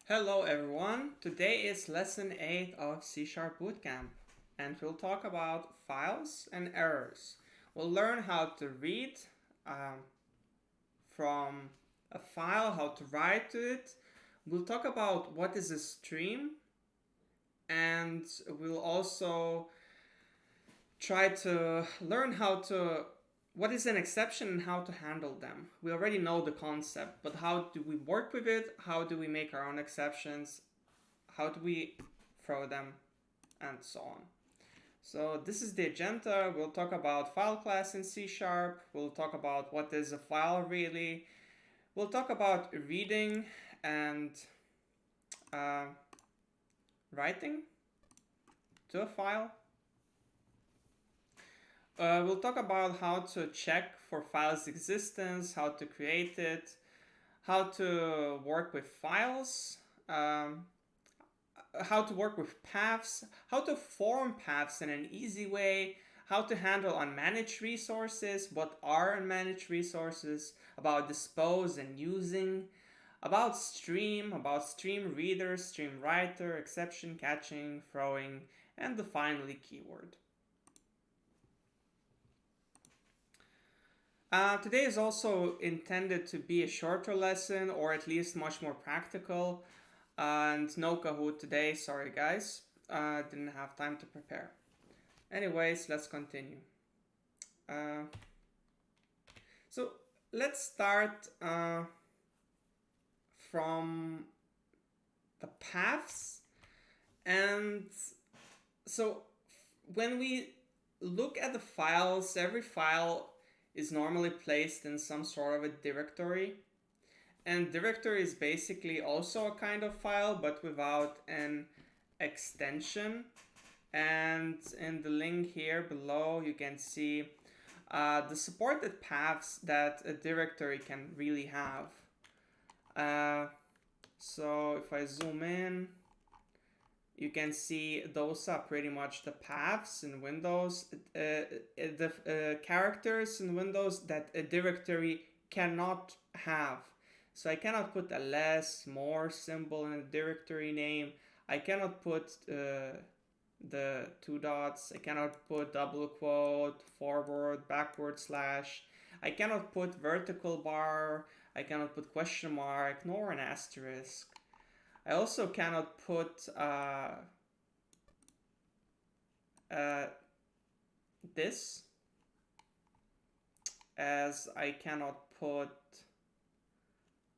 Hello everyone, today is lesson 8 of C Sharp Bootcamp and we'll talk about files and errors. We'll learn how to read from a file, how to write to it. We'll talk about what is a stream, and we'll also try to learn what is an exception and how to handle them. We already know the concept, but how do we work with it? How do we make our own exceptions? How do we throw them? And so on. So this is the agenda. We'll talk about file class in C Sharp. We'll talk about what is a file really. We'll talk about reading and writing to a file. We'll talk about how to check for files existence, how to create it, how to work with files, how to work with paths, how to form paths in an easy way, how to handle unmanaged resources, what are unmanaged resources, about dispose and using, about stream reader, stream writer, exception catching, throwing, and the finally keyword. Today is also intended to be a shorter lesson, or at least much more practical, and no Kahoot today, sorry guys, didn't have time to prepare. Anyways, let's continue. So let's start from the paths. And so when we look at the files, every file is normally placed in some sort of a directory. And directory is basically also a kind of file, but without an extension. And in the link here below, you can see the supported paths that a directory can really have. So if I zoom in, you can see those are pretty much the paths in Windows, the characters in Windows that a directory cannot have. So I cannot put a less, more symbol in a directory name. I cannot put the two dots. I cannot put double quote, forward, backward slash. I cannot put vertical bar. I cannot put question mark, nor an asterisk. I also cannot put this, as I cannot put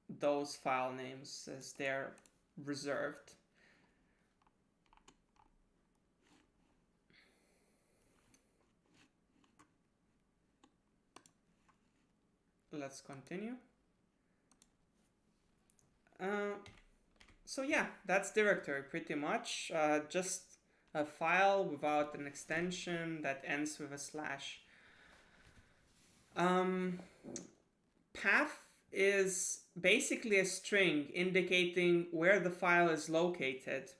those file names as they're reserved. Let's continue. So yeah, that's directory pretty much. Just a file without an extension that ends with a slash. Path is basically a string indicating where the file is located.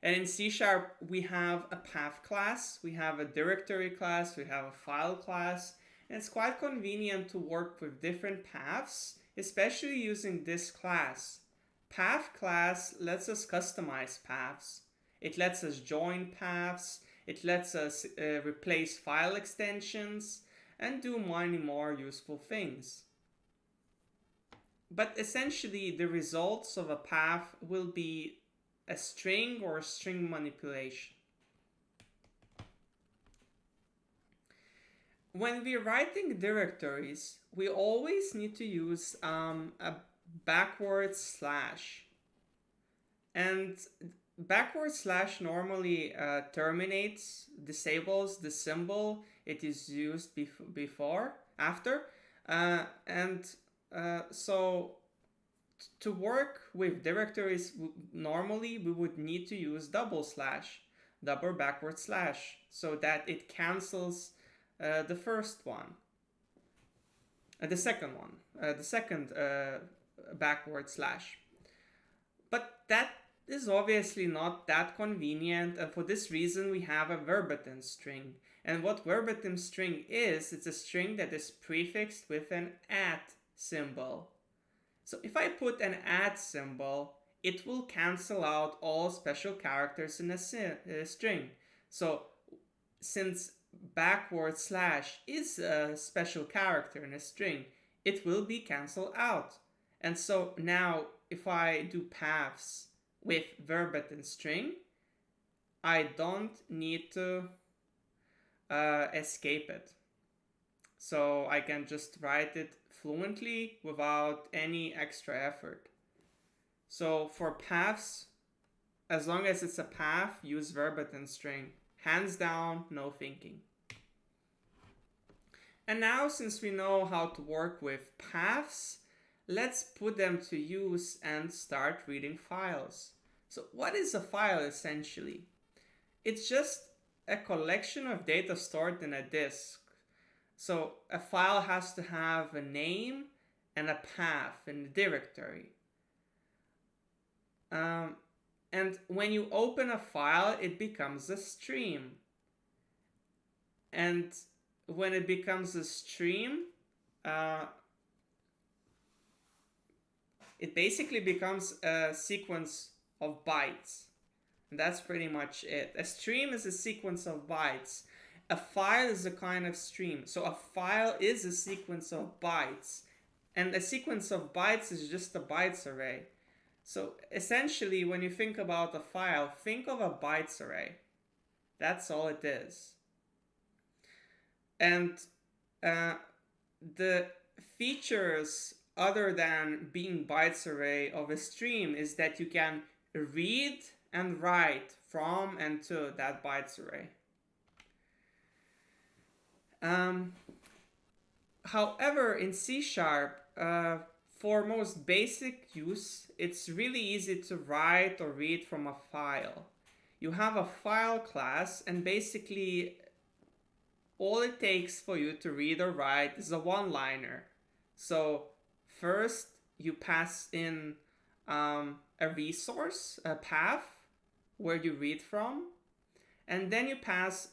And in C Sharp, we have a path class, we have a directory class, we have a file class, and it's quite convenient to work with different paths, especially using this class. Path class lets us customize paths. It lets us join paths. It lets us replace file extensions and do many more useful things. But essentially, the results of a path will be a string or a string manipulation. When we're writing directories, we always need to use a backward slash. And backward slash normally terminates, disables the symbol it is used after. So to work with directories, normally we would need to use double backward slash, so that it cancels the first one. The second one, the second backward slash. But that is obviously not that convenient, and for this reason we have a verbatim string. And what verbatim string is, it's a string that is prefixed with an @ symbol. So if I put an @ symbol, it will cancel out all special characters in a string. So since backward slash is a special character in a string, it will be cancelled out. And so now if I do paths with verbatim string, I don't need to escape it. So I can just write it fluently without any extra effort. So for paths, as long as it's a path, use verbatim string. Hands down, no thinking. And now, since we know how to work with paths, let's put them to use and start reading files. So what is a file essentially? It's just a collection of data stored in a disk. So a file has to have a name and a path in the directory. And when you open a file, it becomes a stream. And when it becomes a stream, it basically becomes a sequence of bytes. And that's pretty much it. A stream is a sequence of bytes. A file is a kind of stream. So a file is a sequence of bytes. And a sequence of bytes is just a bytes array. So essentially, when you think about a file, think of a bytes array. That's all it is. And the features other than being bytes array of a stream is that you can read and write from and to that bytes array. However, in C#, for most basic use, it's really easy to write or read from a file. You have a file class, and basically all it takes for you to read or write is a one-liner. So first you pass in a resource, a path where you read from, and then you pass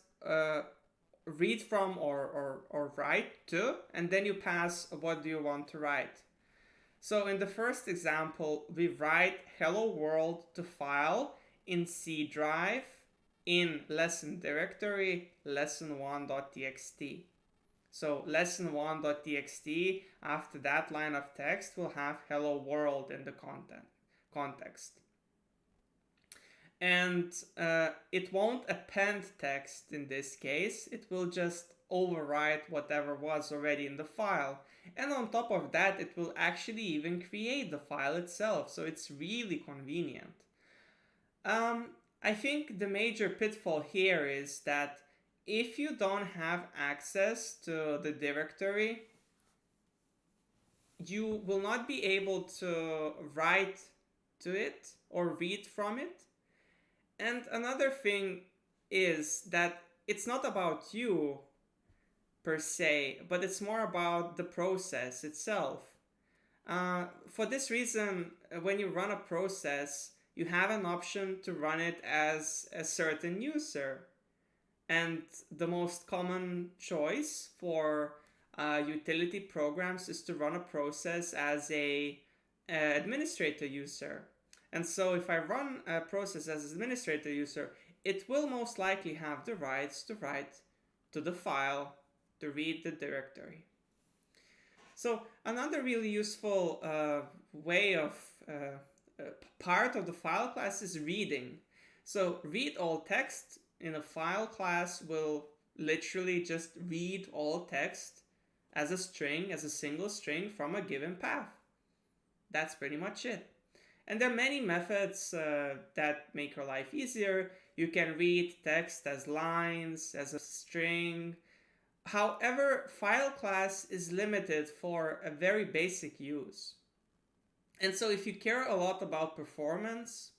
read from or write to, and then you pass what do you want to write. So in the first example, we write hello world to file in C drive in lesson directory lesson1.txt. So lesson1.txt, after that line of text, will have hello world in the context. And it won't append text in this case, it will just overwrite whatever was already in the file. And on top of that, it will actually even create the file itself, so it's really convenient. I think the major pitfall here is that if you don't have access to the directory, you will not be able to write to it or read from it. And another thing is that it's not about you per se, but it's more about the process itself. For this reason, when you run a process, you have an option to run it as a certain user. And the most common choice for utility programs is to run a process as a administrator user. And so if I run a process as an administrator user, it will most likely have the rights to write to the file, to read the directory. So another really useful way of part of the file class is reading. So read all text in a file class will literally just read all text as a string, as a single string from a given path. That's pretty much it. And there are many methods that make your life easier. You can read text as lines, as a string. However, file class is limited for a very basic use. And so if you care a lot about performance,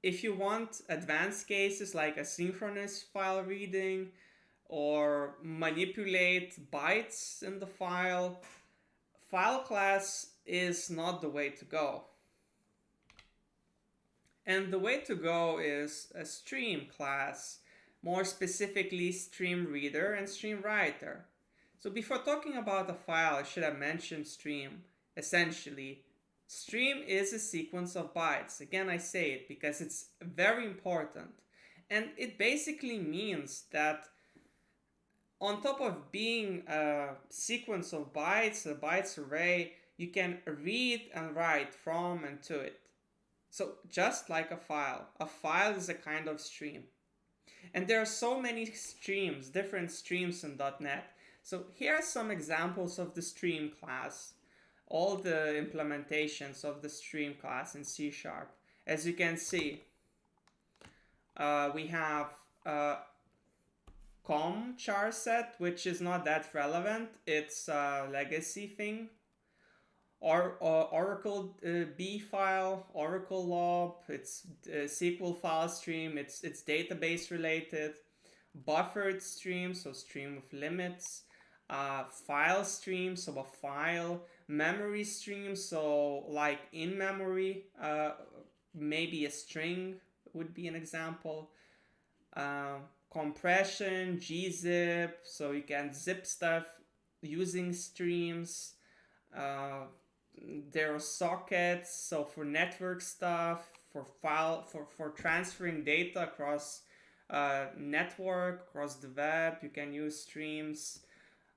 if you want advanced cases like asynchronous file reading or manipulate bytes in the file, file class is not the way to go. And the way to go is a stream class, more specifically stream reader and stream writer. So before talking about a file, I should have mentioned stream. Essentially, Stream is a sequence of bytes. Again, I say it because it's very important. And it basically means that on top of being a sequence of bytes, a bytes array, you can read and write from and to it. So just like a file is a kind of stream. And there are so many streams, different streams in .NET. So here are some examples of the stream class, all the implementations of the stream class in C#. As you can see, we have com char set, which is not that relevant. It's a legacy thing. Or Oracle B file, Oracle lob, it's SQL file stream, it's database related. Buffered stream, so stream with limits. File stream, so a file. Memory stream, so like in memory, maybe a string would be an example. Compression, gzip, so you can zip stuff using streams. There are sockets, so for network stuff, for transferring data across network, across the web, you can use streams.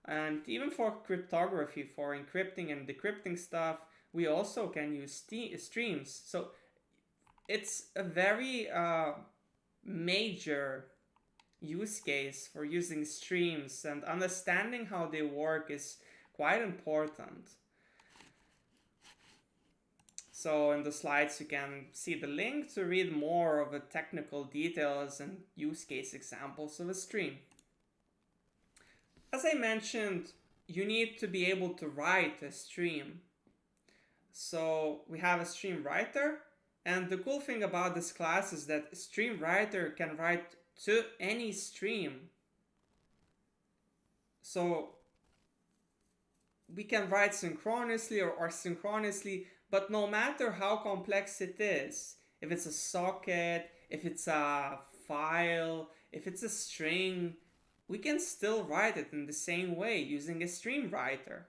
And even for cryptography, for encrypting and decrypting stuff, we also can use streams. So it's a very major use case for using streams, and understanding how they work is quite important. So in the slides you can see the link to read more of the technical details and use case examples of a stream. As I mentioned, you need to be able to write a stream. So we have a stream writer, and the cool thing about this class is that stream writer can write to any stream. So we can write synchronously or asynchronously, but no matter how complex it is, if it's a socket, if it's a file, if it's a string, we can still write it in the same way using a stream writer.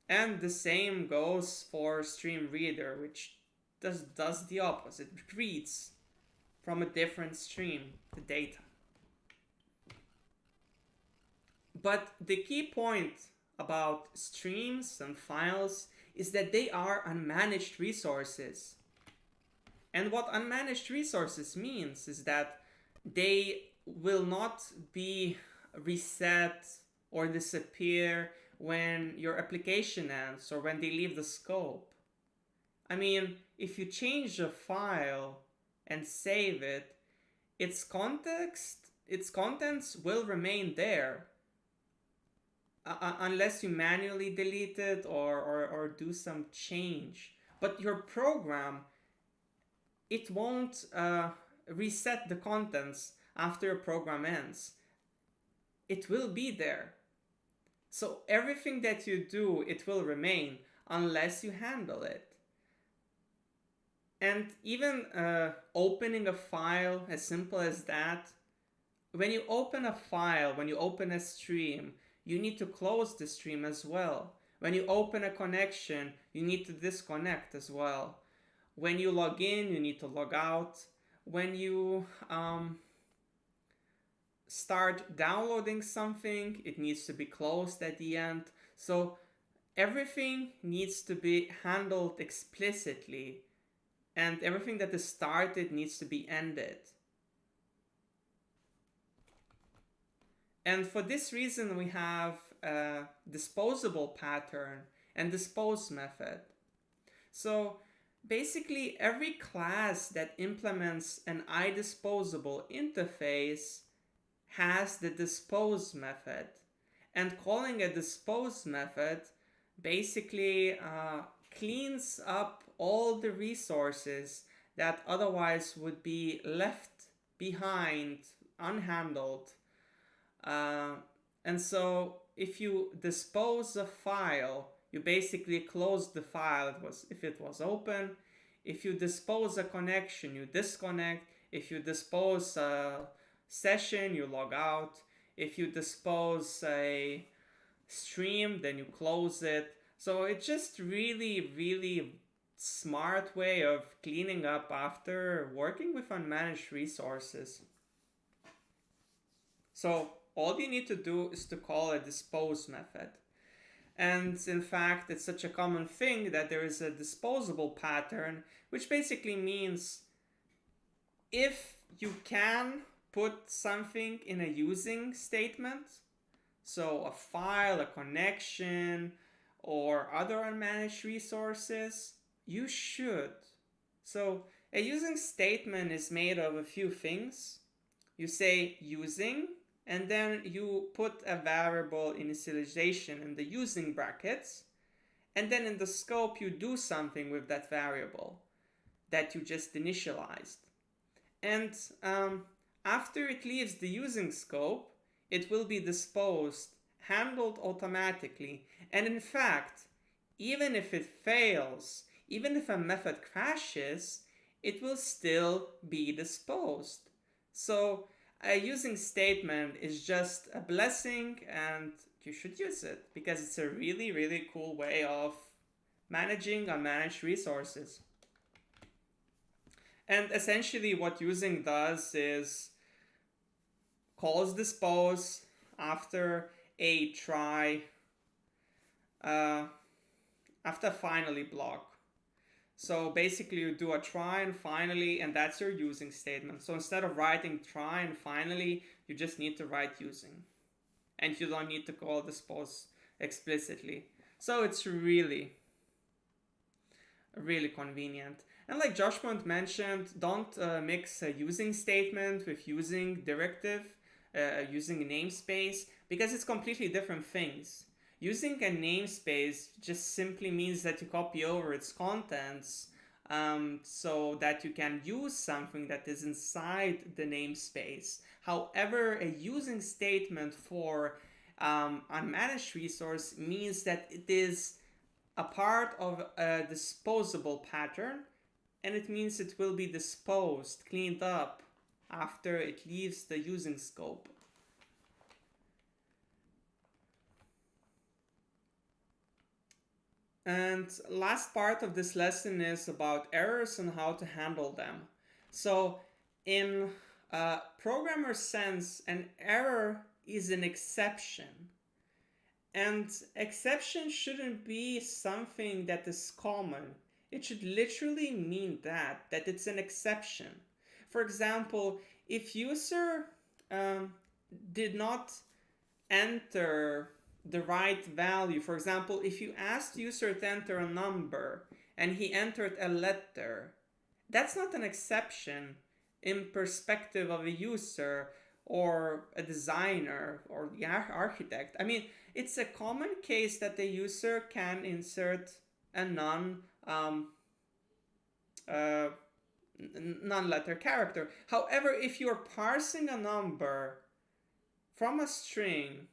And the same goes for stream reader, which does the opposite. It reads from a different stream the data. But the key point about streams and files is that they are unmanaged resources. And what unmanaged resources means is that they will not be reset or disappear when your application ends or when they leave the scope. I mean, if you change a file and save it, its contents will remain there. Unless you manually delete it or do some change. But your program, it won't reset the contents after your program ends. It will be there. So everything that you do, it will remain unless you handle it. And even opening a file, as simple as that, when you open a file, when you open a stream, you need to close the stream as well. When you open a connection, you need to disconnect as well. When you log in, you need to log out. When you start downloading something, it needs to be closed at the end. So everything needs to be handled explicitly, and everything that is started needs to be ended. And for this reason, we have a disposable pattern and dispose method. So basically, every class that implements an iDisposable interface has the dispose method. And calling a dispose method basically cleans up all the resources that otherwise would be left behind, unhandled. And so if you dispose a file, you basically close the file if it was open. If you dispose a connection, you disconnect. If you dispose a session, you log out. If you dispose a stream, then you close it. So it's just really, really smart way of cleaning up after working with unmanaged resources. So all you need to do is to call a dispose method. And in fact, it's such a common thing that there is a disposable pattern, which basically means if you can put something in a using statement, so a file, a connection, or other unmanaged resources, you should. So a using statement is made of a few things. You say using, and then you put a variable initialization in the using brackets, and then in the scope you do something with that variable that you just initialized. And after it leaves the using scope, it will be disposed, handled automatically. And in fact, even if it fails, even if a method crashes, it will still be disposed. So a using statement is just a blessing, and you should use it because it's a really, really cool way of managing unmanaged resources. And essentially what using does is calls dispose after a try, after finally block. So basically you do a try and finally, and that's your using statement. So instead of writing try and finally, you just need to write using. And you don't need to call dispose explicitly. So it's really, really convenient. And like Joshua mentioned, don't mix a using statement with using directive, using namespace, because it's completely different things. Using a namespace just simply means that you copy over its contents so that you can use something that is inside the namespace. However, a using statement for unmanaged resource means that it is a part of a disposable pattern, and it means it will be disposed, cleaned up, after it leaves the using scope. And last part of this lesson is about errors and how to handle them. So in programmer sense, an error is an exception. And exception shouldn't be something that is common. It should literally mean that it's an exception. For example, if user did not enter the right value, for example, if you asked user to enter a number and he entered a letter, that's not an exception in perspective of a user or a designer or the architect. I mean, it's a common case that the user can insert a non-letter character. However, if you're parsing a number from a string,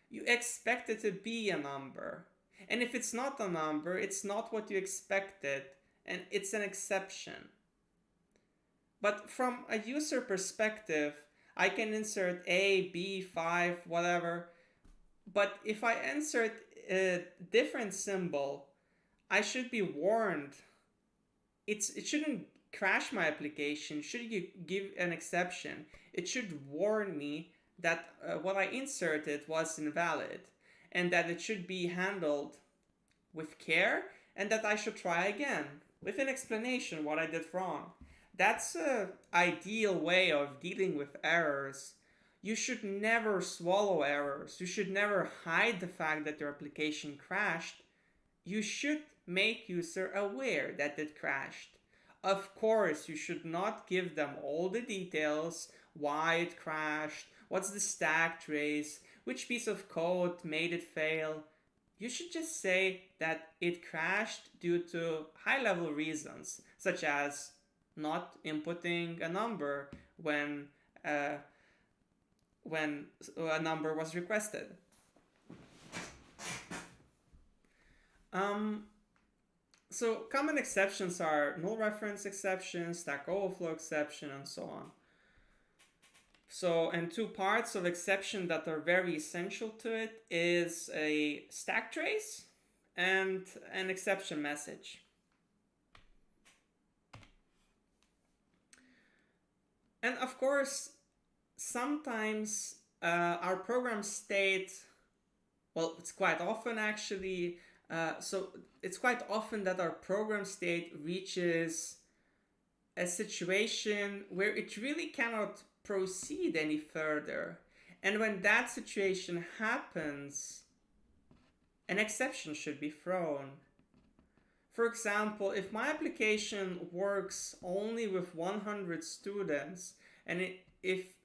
you expect it to be a number. And if it's not a number, it's not what you expected, and it's an exception. But from a user perspective, I can insert A, B, 5, whatever. But if I insert a different symbol, I should be warned. It shouldn't crash my application. Should you give an exception, it should warn me that what I inserted was invalid, and that it should be handled with care, and that I should try again with an explanation what I did wrong. That's an ideal way of dealing with errors. You should never swallow errors. You should never hide the fact that your application crashed. You should make user aware that it crashed. Of course, you should not give them all the details, why it crashed, what's the stack trace, which piece of code made it fail. You should just say that it crashed due to high-level reasons, such as not inputting a number when a number was requested. So common exceptions are null reference exception, stack overflow exception, and so on. So, and two parts of exception that are very essential to it is a stack trace and an exception message. And of course, sometimes our program state, well, it's quite often actually, so it's quite often that our program state reaches a situation where it really cannot proceed any further. And when that situation happens, an exception should be thrown. For example, if my application works only with 100 students, and if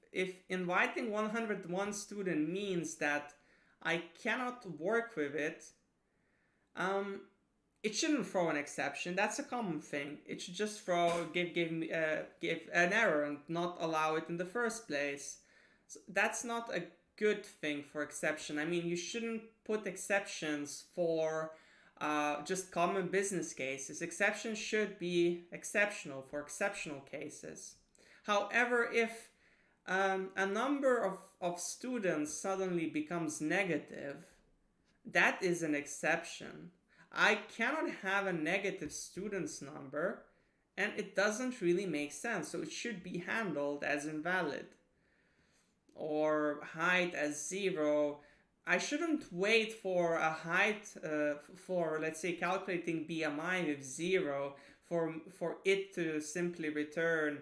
inviting 101 student means that I cannot work with it, it shouldn't throw an exception. That's a common thing. It should just give an error and not allow it in the first place. So that's not a good thing for exception. I mean, you shouldn't put exceptions for just common business cases. Exceptions should be exceptional for exceptional cases. However, if a number of students suddenly becomes negative, that is an exception. I cannot have a negative students number, and it doesn't really make sense. So it should be handled as invalid. Or height as 0. I shouldn't wait for a height for, let's say, calculating BMI with 0 for it to simply return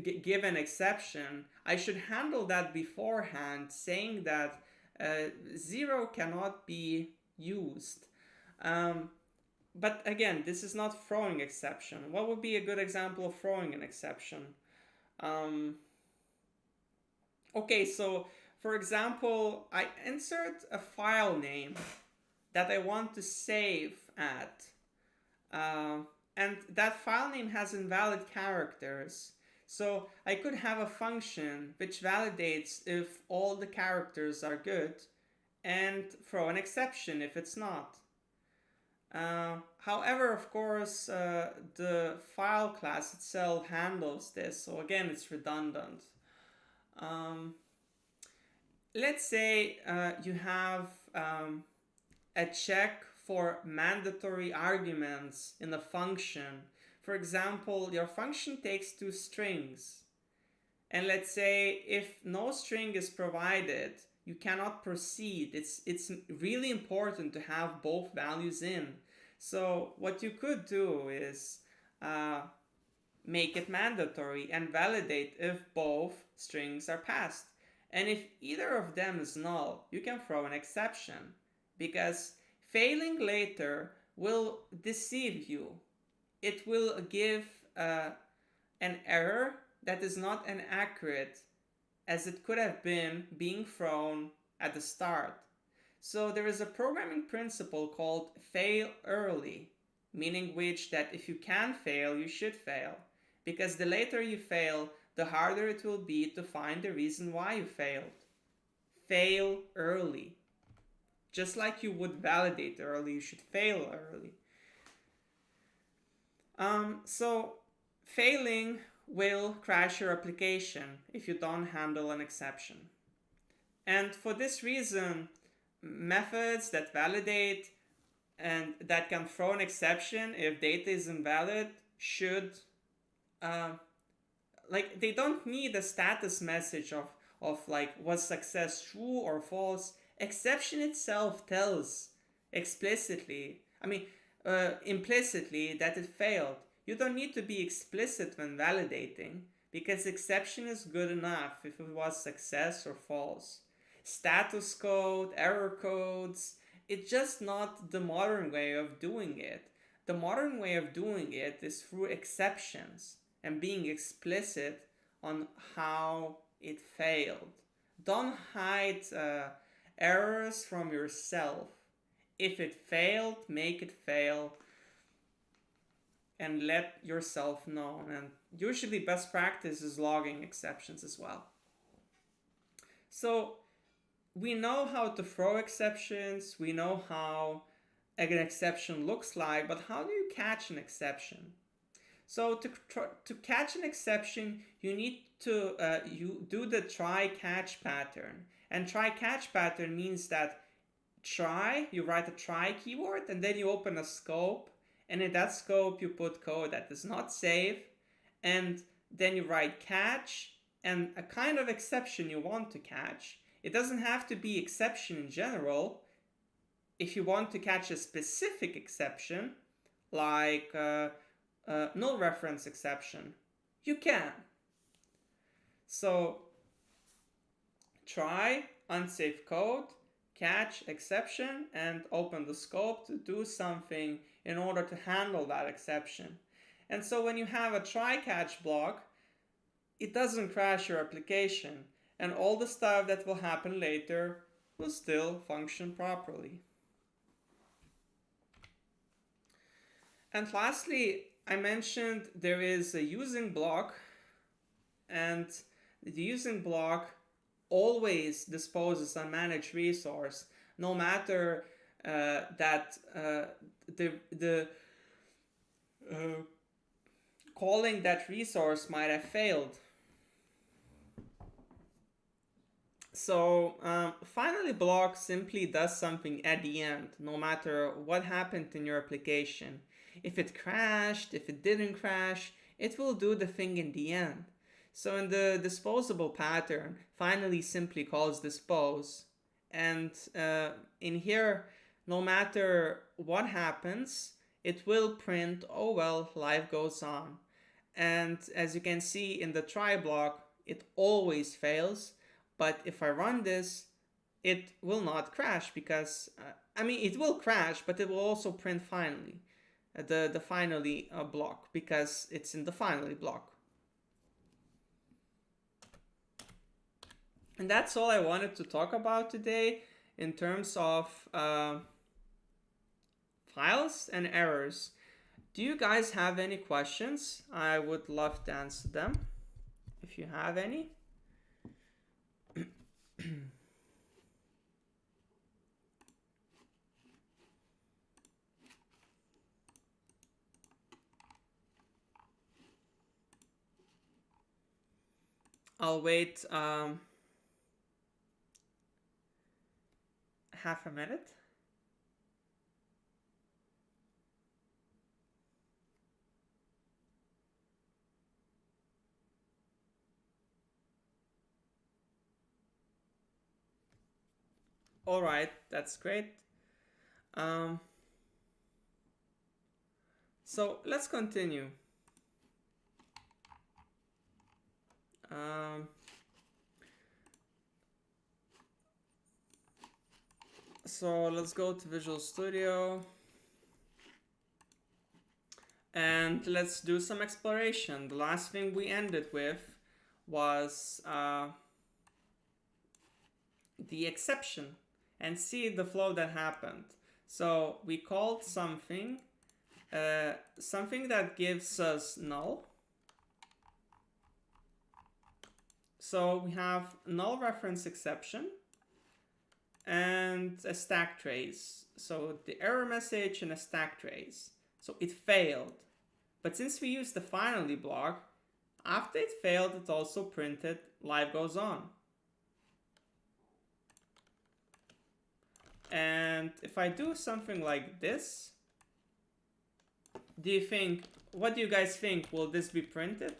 give an exception. I should handle that beforehand, saying that 0 cannot be used. But again, this is not throwing exception. What would be a good example of throwing an exception? Okay, so for example, I insert a file name that I want to save at. And that file name has invalid characters. So I could have a function which validates if all the characters are good and throw an exception if it's not. However, of course, the file class itself handles this. So again, it's redundant. Let's say you have a check for mandatory arguments in a function. For example, your function takes 2 strings. And let's say if no string is provided, you cannot proceed. It's really important to have both values in. So what you could do is make it mandatory and validate if both strings are passed. And if either of them is null, you can throw an exception, because failing later will deceive you. It will give an error that is not as accurate as it could have been being thrown at the start. So there is a programming principle called fail early, meaning which that if you can fail, you should fail. Because the later you fail, the harder it will be to find the reason why you failed. Fail early. Just like you would validate early, you should fail early. So failing will crash your application if you don't handle an exception. And for this reason, methods that validate and that can throw an exception if data is invalid should they don't need a status message of like, was success true or false. Exception itself tells implicitly that it failed. You don't need to be explicit when validating, because exception is good enough if it was success or false. Status code, error codes, it's just not the modern way of doing it. The modern way of doing it is through exceptions and being explicit on how it failed. Don't hide errors from yourself. If it failed, make it fail and let yourself know. And usually best practice is logging exceptions as well. So we know how to throw exceptions, we know how an exception looks like, but how do you catch an exception? So to catch an exception, you need to you do the try-catch pattern. And try-catch pattern means that try, you write a try keyword, and then you open a scope, and in that scope you put code that is not safe, and then you write catch and a kind of exception you want to catch. It doesn't have to be exception in general. If you want to catch a specific exception, like null reference exception, you can. So try, unsafe code, catch, exception, and open the scope to do something in order to handle that exception. And so when you have a try catch block, it doesn't crash your application, and all the stuff that will happen later will still function properly. And lastly, I mentioned there is a using block, and the using block always disposes unmanaged resource, no matter that the calling that resource might have failed. So finally block simply does something at the end, no matter what happened in your application. If it crashed, if it didn't crash, it will do the thing in the end. So in the disposable pattern, finally simply calls dispose. And in here, no matter what happens, it will print, oh well, life goes on. And as you can see in the try block, it always fails. But if I run this, it will not crash because, it will crash, but it will also print finally, the finally block, because it's in the finally block. And that's all I wanted to talk about today in terms of files and errors. Do you guys have any questions? I would love to answer them if you have any. I'll wait half a minute. All right, that's great. So let's continue. So let's go to Visual Studio and let's do some exploration. The last thing we ended with was the exception, and see the flow that happened. So we called something that gives us null. So we have null reference exception and a stack trace. So the error message and a stack trace. So it failed. But since we used the finally block, after it failed, it also printed life goes on. And if I do something like this, what do you guys think? Will this be printed?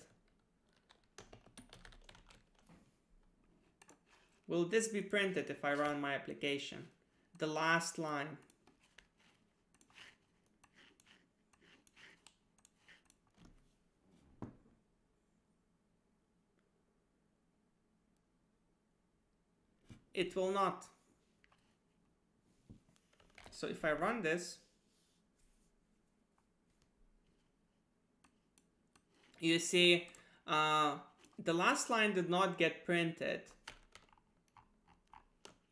Will this be printed if I run my application? The last line. It will not. So if I run this, you see the last line did not get printed.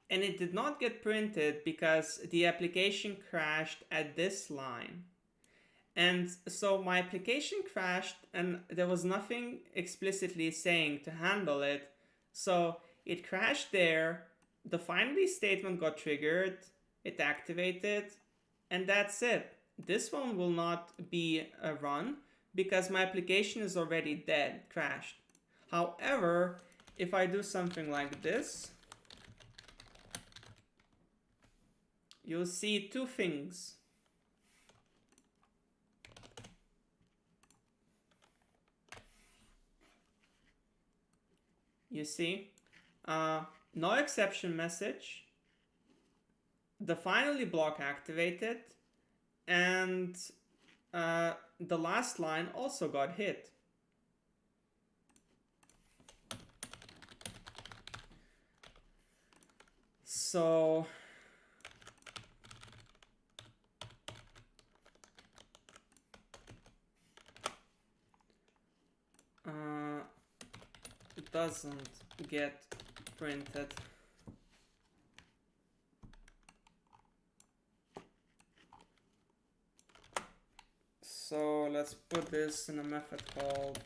And it did not get printed because the application crashed at this line. And so my application crashed and there was nothing explicitly saying to handle it. So it crashed there, the finally statement got triggered, it activated, and that's it. This one will not be a run because my application is already dead, crashed. However, if I do something like this, you'll see two things. You see, no exception message, the finally block activated, and the last line also got hit. So it doesn't get printed. So let's put this in a method called,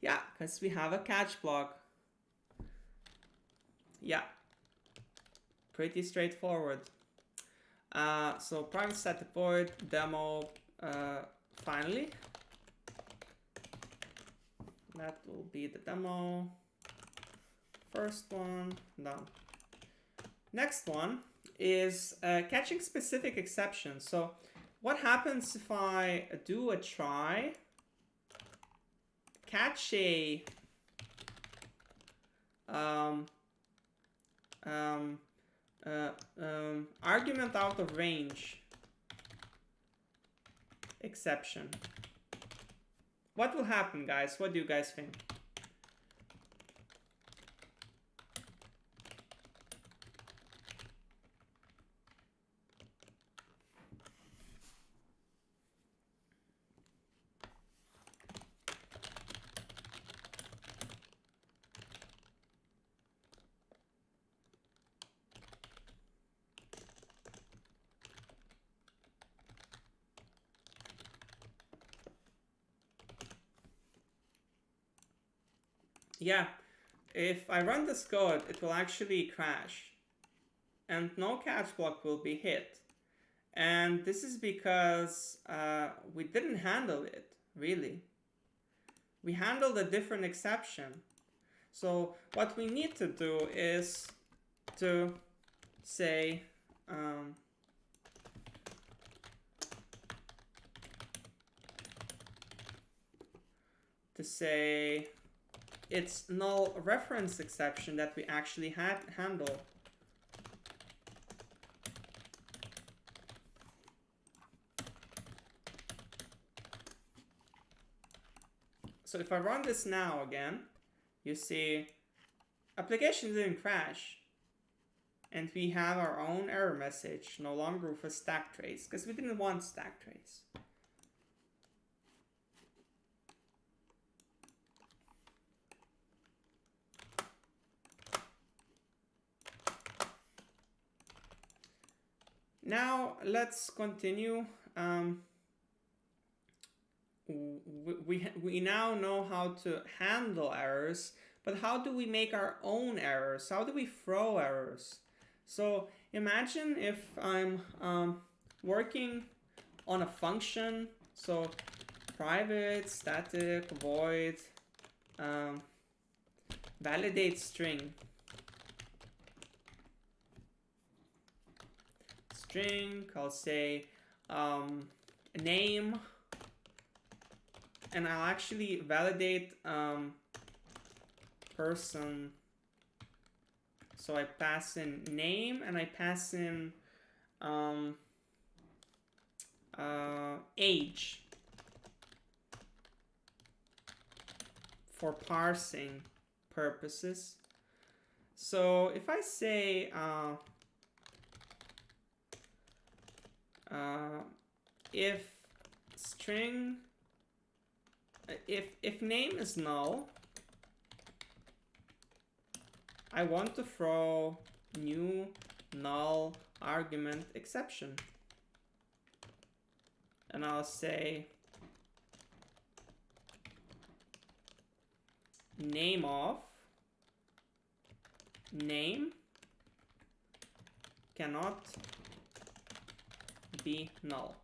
yeah, because we have a catch block. Yeah, pretty straightforward. So private static void demo finally. That will be the demo. First one done. Next one is catching specific exceptions. So what happens if I do a try, catch a argument out of range exception? What will happen, guys? What do you guys think? Yeah, if I run this code, it will actually crash and no catch block will be hit. And this is because we didn't handle it, really. We handled a different exception. So what we need to do is to say it's null reference exception that we actually had handle. So if I run this now again, you see application didn't crash. And we have our own error message, no longer with a stack trace, because we didn't want stack trace. Now let's continue. We now know how to handle errors, but how do we make our own errors? How do we throw errors? So imagine if I'm working on a function, so private static void validate string. I'll say name, and I'll actually validate person. So I pass in name and I pass in age for parsing purposes. So if I say if string, if name is null, I want to throw new null argument exception. And I'll say name of name cannot be null.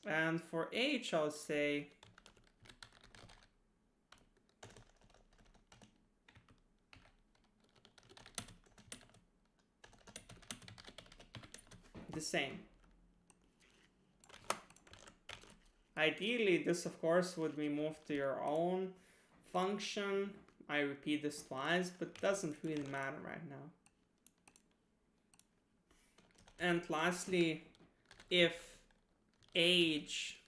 And for age, I'll say the same. Ideally, this of course would be moved to your own function. I repeat this twice, but it doesn't really matter right now. And lastly, if age,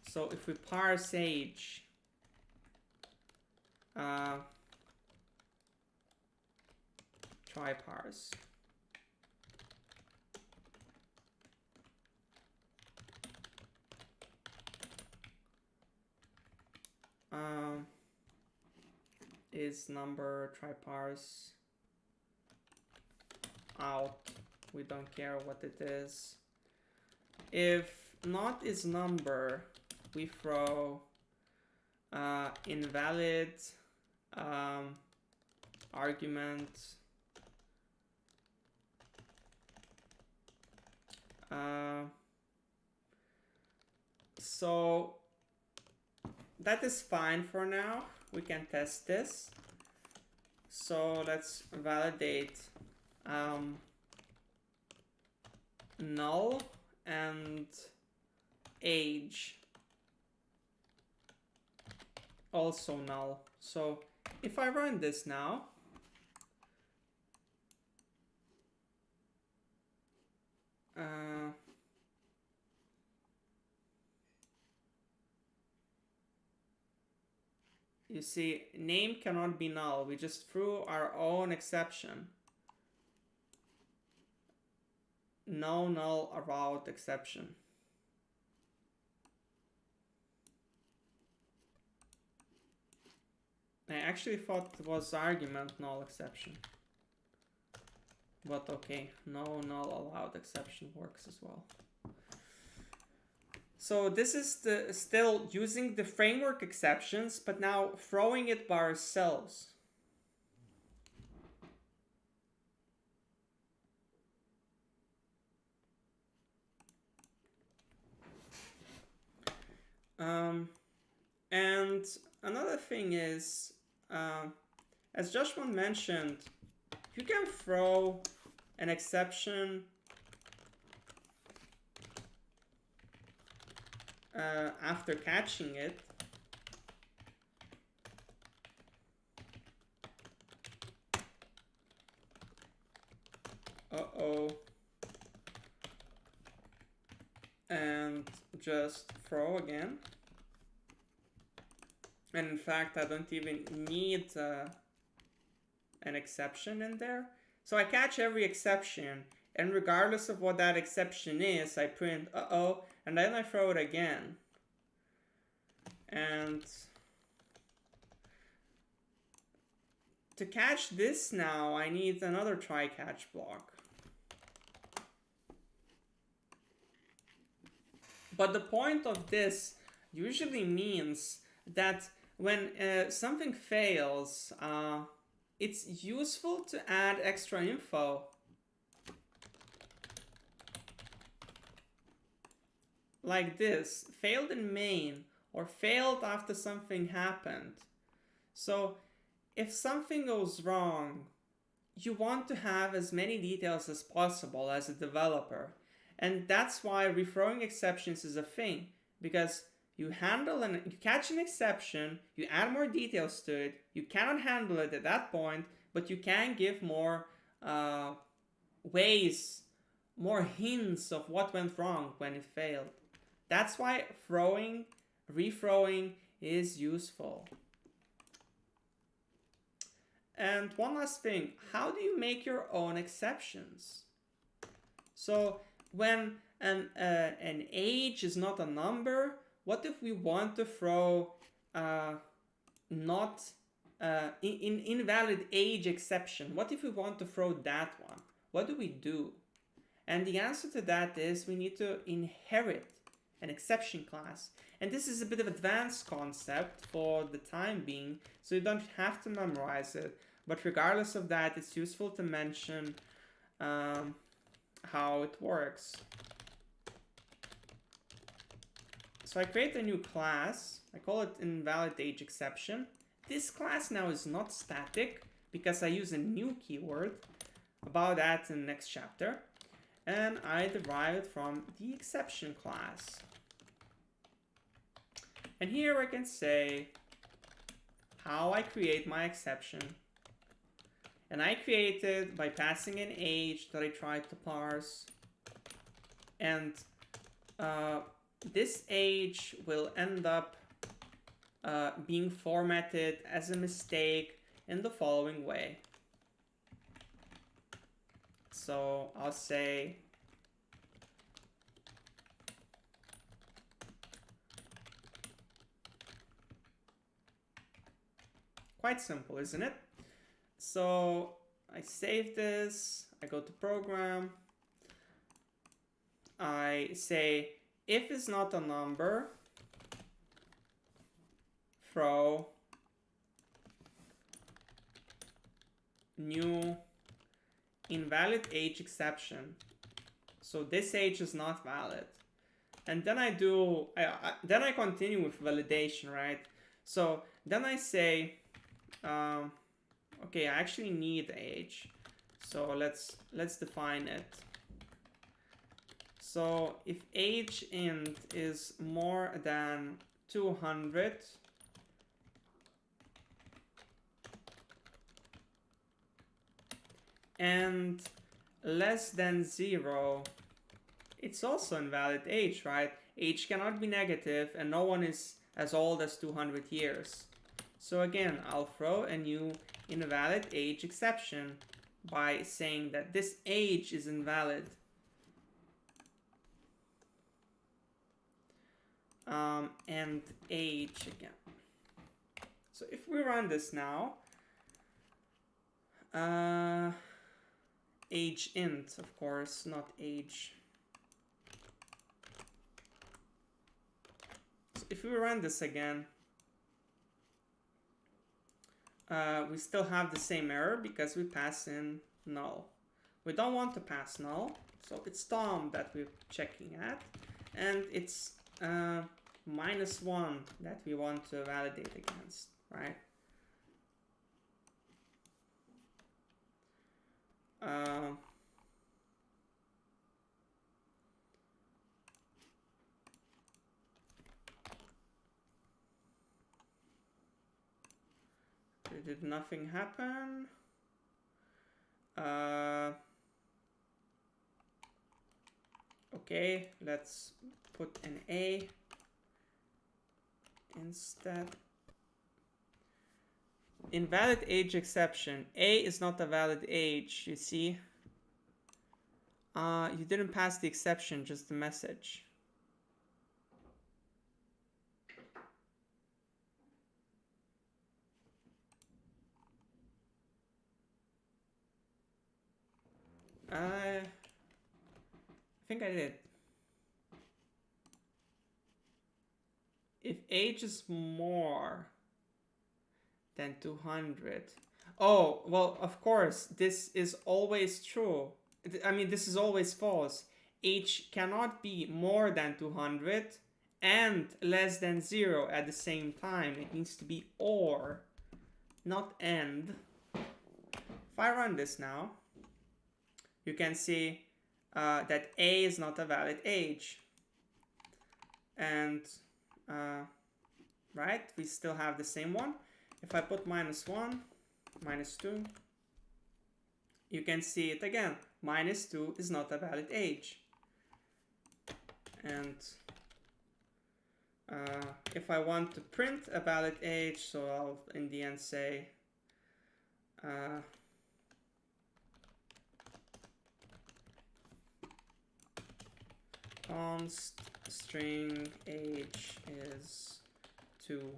so if we parse age, try parse. Is number, try parse out. We don't care what it is. If not is number, we throw invalid argument so that is fine for now. We can test this. So let's validate null and age also null. So if I run this now, you see, name cannot be null. We just threw our own exception. No null about exception. I actually thought it was argument null exception. But okay, no null allowed exception works as well. So this is still using the framework exceptions, but now throwing it by ourselves. And another thing is, as Joshua mentioned, you can throw an exception after catching it. And just throw again. And in fact, I don't even need an exception in there. So I catch every exception, and regardless of what that exception is, I print and then I throw it again. And to catch this now, I need another try-catch block. But the point of this usually means that when something fails, it's useful to add extra info. Like this, failed in main, or failed after something happened. So if something goes wrong, you want to have as many details as possible as a developer. And that's why rethrowing exceptions is a thing, because you catch an exception, you add more details to it, you cannot handle it at that point, but you can give more ways, more hints of what went wrong when it failed. That's why rethrowing is useful. And one last thing, how do you make your own exceptions? So when an age is not a number, what if we want to throw invalid age exception? What if we want to throw that one? What do we do? And the answer to that is we need to inherit an exception class. And this is a bit of an advanced concept for the time being, so you don't have to memorize it. But regardless of that, it's useful to mention how it works. So I create a new class. I call it Invalid Age Exception. This class now is not static because I use a new keyword. About that in the next chapter. and I derive it from the exception class. And here I can say how I create my exception. And I create it by passing an age that I tried to parse. And this age will end up being formatted as a mistake in the following way. So I'll say quite simple, isn't it? So I save this, I go to program, I say if is not a number, throw new invalid age exception. So this age is not valid. And then then I continue with validation, right? So then I say, okay, I actually need age. So let's define it. So if age int is more than 200, and less than 0, it's also invalid age, right? Age cannot be negative and no one is as old as 200 years. So again, I'll throw a new invalid age exception by saying that this age is invalid. And age again. So if we run this now, age int, of course, not age. So if we run this again, we still have the same error because we pass in null. We don't want to pass null, so it's Tom that we're checking at, and it's -1 that we want to validate against, right? Did nothing happen? Okay, let's put an A instead. Invalid age exception. A is not a valid age, you see. You didn't pass the exception, just the message. I think I did. If age is more than 200. Oh, well, of course, this is always true. I mean, this is always false. Age cannot be more than 200 and less than 0 at the same time. It needs to be or, not and. If I run this now, you can see that A is not a valid age. And, right, we still have the same one. If I put -1, -2, you can see it again. -2 is not a valid age. And if I want to print a valid age, so I'll in the end say const string age is 2.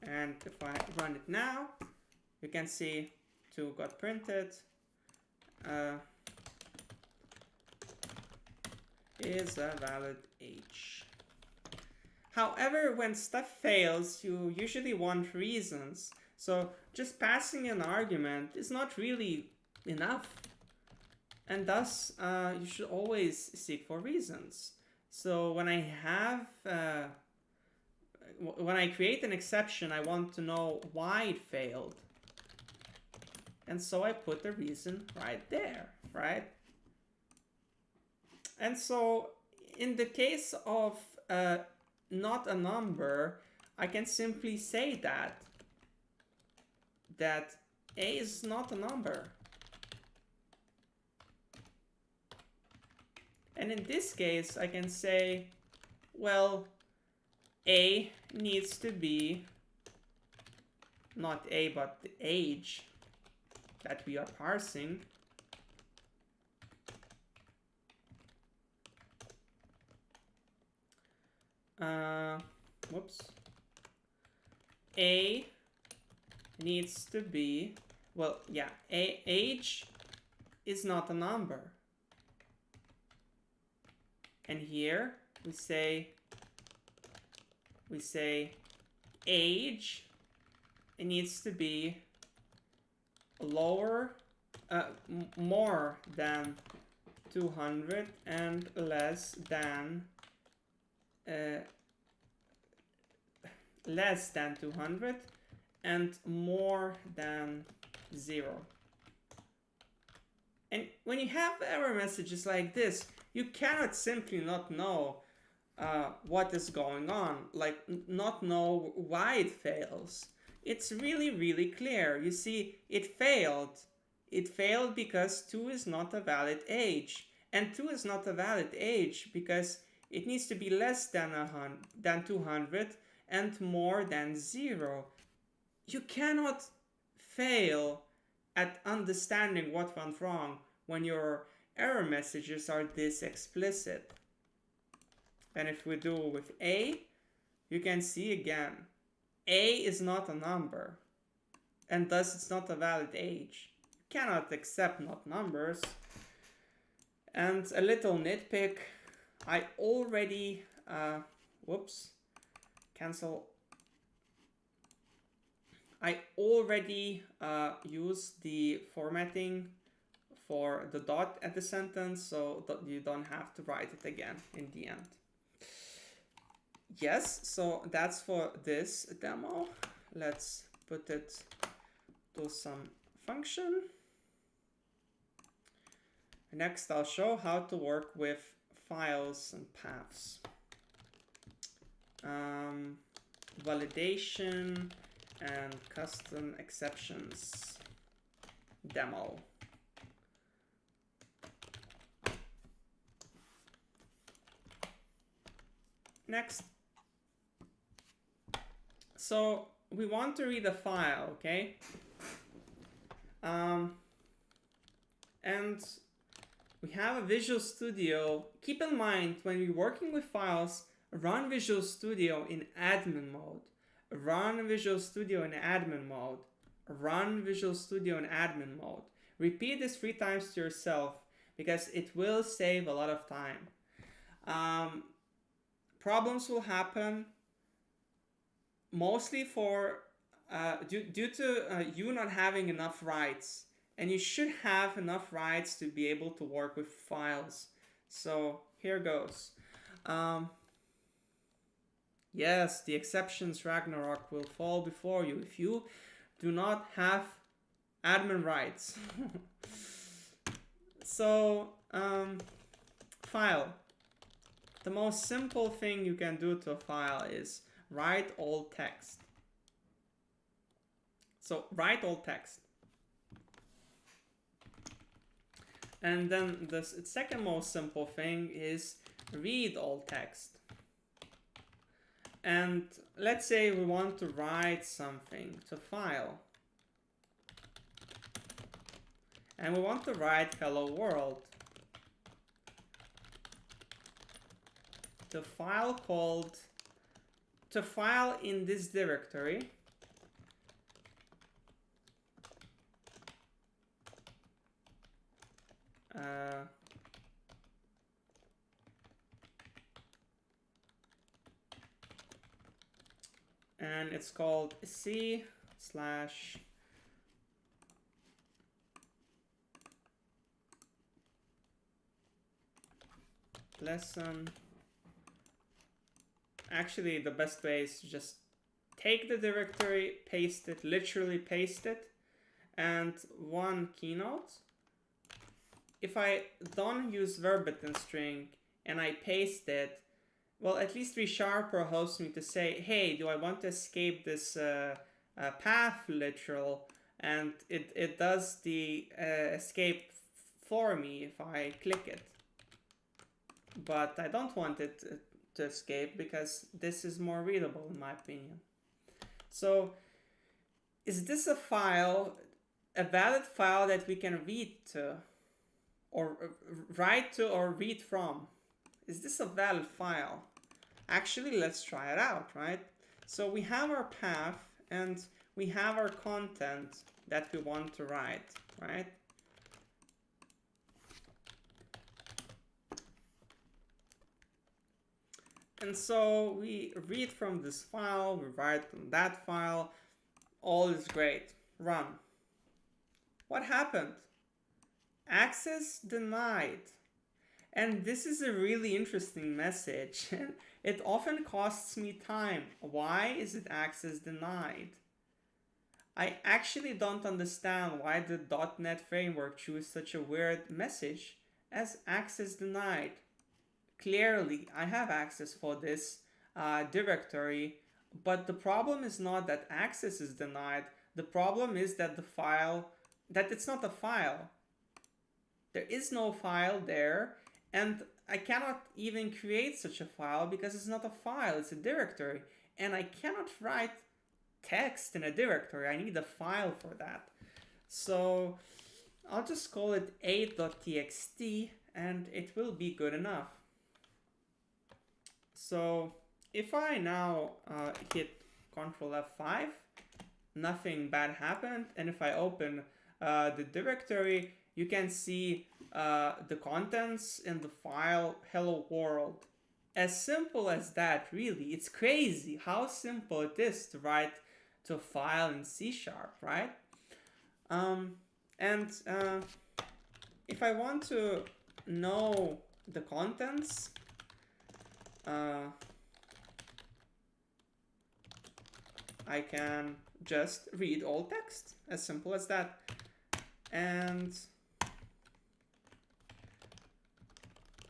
And if I run it now, you can see 2 got printed. Is a valid age. However, when stuff fails, you usually want reasons. So just passing an argument is not really enough. And thus, you should always seek for reasons. So when I have when I create an exception, I want to know why it failed. And so I put the reason right there, right? And so in the case of not a number, I can simply say that A is not a number. And in this case, I can say, well, A needs to be not A, but the age that we are parsing. Whoops. A needs to be, well, yeah, age is not a number. And here we say age, it needs to be lower, more than 200 and less than 200 and more than 0. And when you have error messages like this, you cannot simply not know what is going on, like not know why it fails. It's really, really clear. You see, it failed. It failed because 2 is not a valid age. And 2 is not a valid age because it needs to be less than 200 and more than 0. You cannot fail at understanding what went wrong when your error messages are this explicit. And if we do with A, you can see again, A is not a number, and thus it's not a valid age. You cannot accept not numbers. And a little nitpick, I already, I already used the formatting for the dot at the sentence, so that you don't have to write it again in the end. Yes, so that's for this demo. Let's put it to some function. Next, I'll show how to work with files and paths. Validation and custom exceptions demo. Next. So we want to read a file, okay? And we have a Visual Studio. Keep in mind, when we're working with files, run Visual Studio in admin mode. Run Visual Studio in admin mode. Run Visual Studio in admin mode. Repeat this 3 times to yourself because it will save a lot of time. Problems will happen mostly for due to you not having enough rights, and you should have enough rights to be able to work with files. So here goes. Yes, the exceptions Ragnarok will fall before you if you do not have admin rights. So file. The most simple thing you can do to a file is write all text. So write all text. And then the second most simple thing is read all text. And let's say we want to write something to file. And we want to write hello world to file in this directory. And it's called C/. Lesson. Actually, the best way is to just take the directory, paste it, literally paste it, And one keynote. If I don't use verbatim string and I paste it, well, at least ReSharper helps me to say, hey, do I want to escape this path literal? And it does the escape for me if I click it. But I don't want it to escape because this is more readable in my opinion. So is this a file, a valid file that we can read to, or write to or read from? Is this a valid file? Actually, let's try it out, right? So we have our path and we have our content that we want to write, right? And so we read from this file, we write from that file, all is great, run. What happened? Access denied. And this is a really interesting message. It often costs me time. Why is it access denied? I actually don't understand why the .NET framework chose such a weird message as access denied. Clearly, I have access for this directory, but the problem is not that access is denied. The problem is that the file, that it's not a file. There is no file there, and I cannot even create such a file because it's not a file, it's a directory. And I cannot write text in a directory. I need a file for that. So I'll just call it a.txt and it will be good enough. So if I now hit Ctrl F5, nothing bad happened. And if I open the directory, you can see the contents in the file hello world. As simple as that, really. It's crazy how simple it is to write to a file in C#, right? If I want to know the contents, I can just read all text, as simple as that. And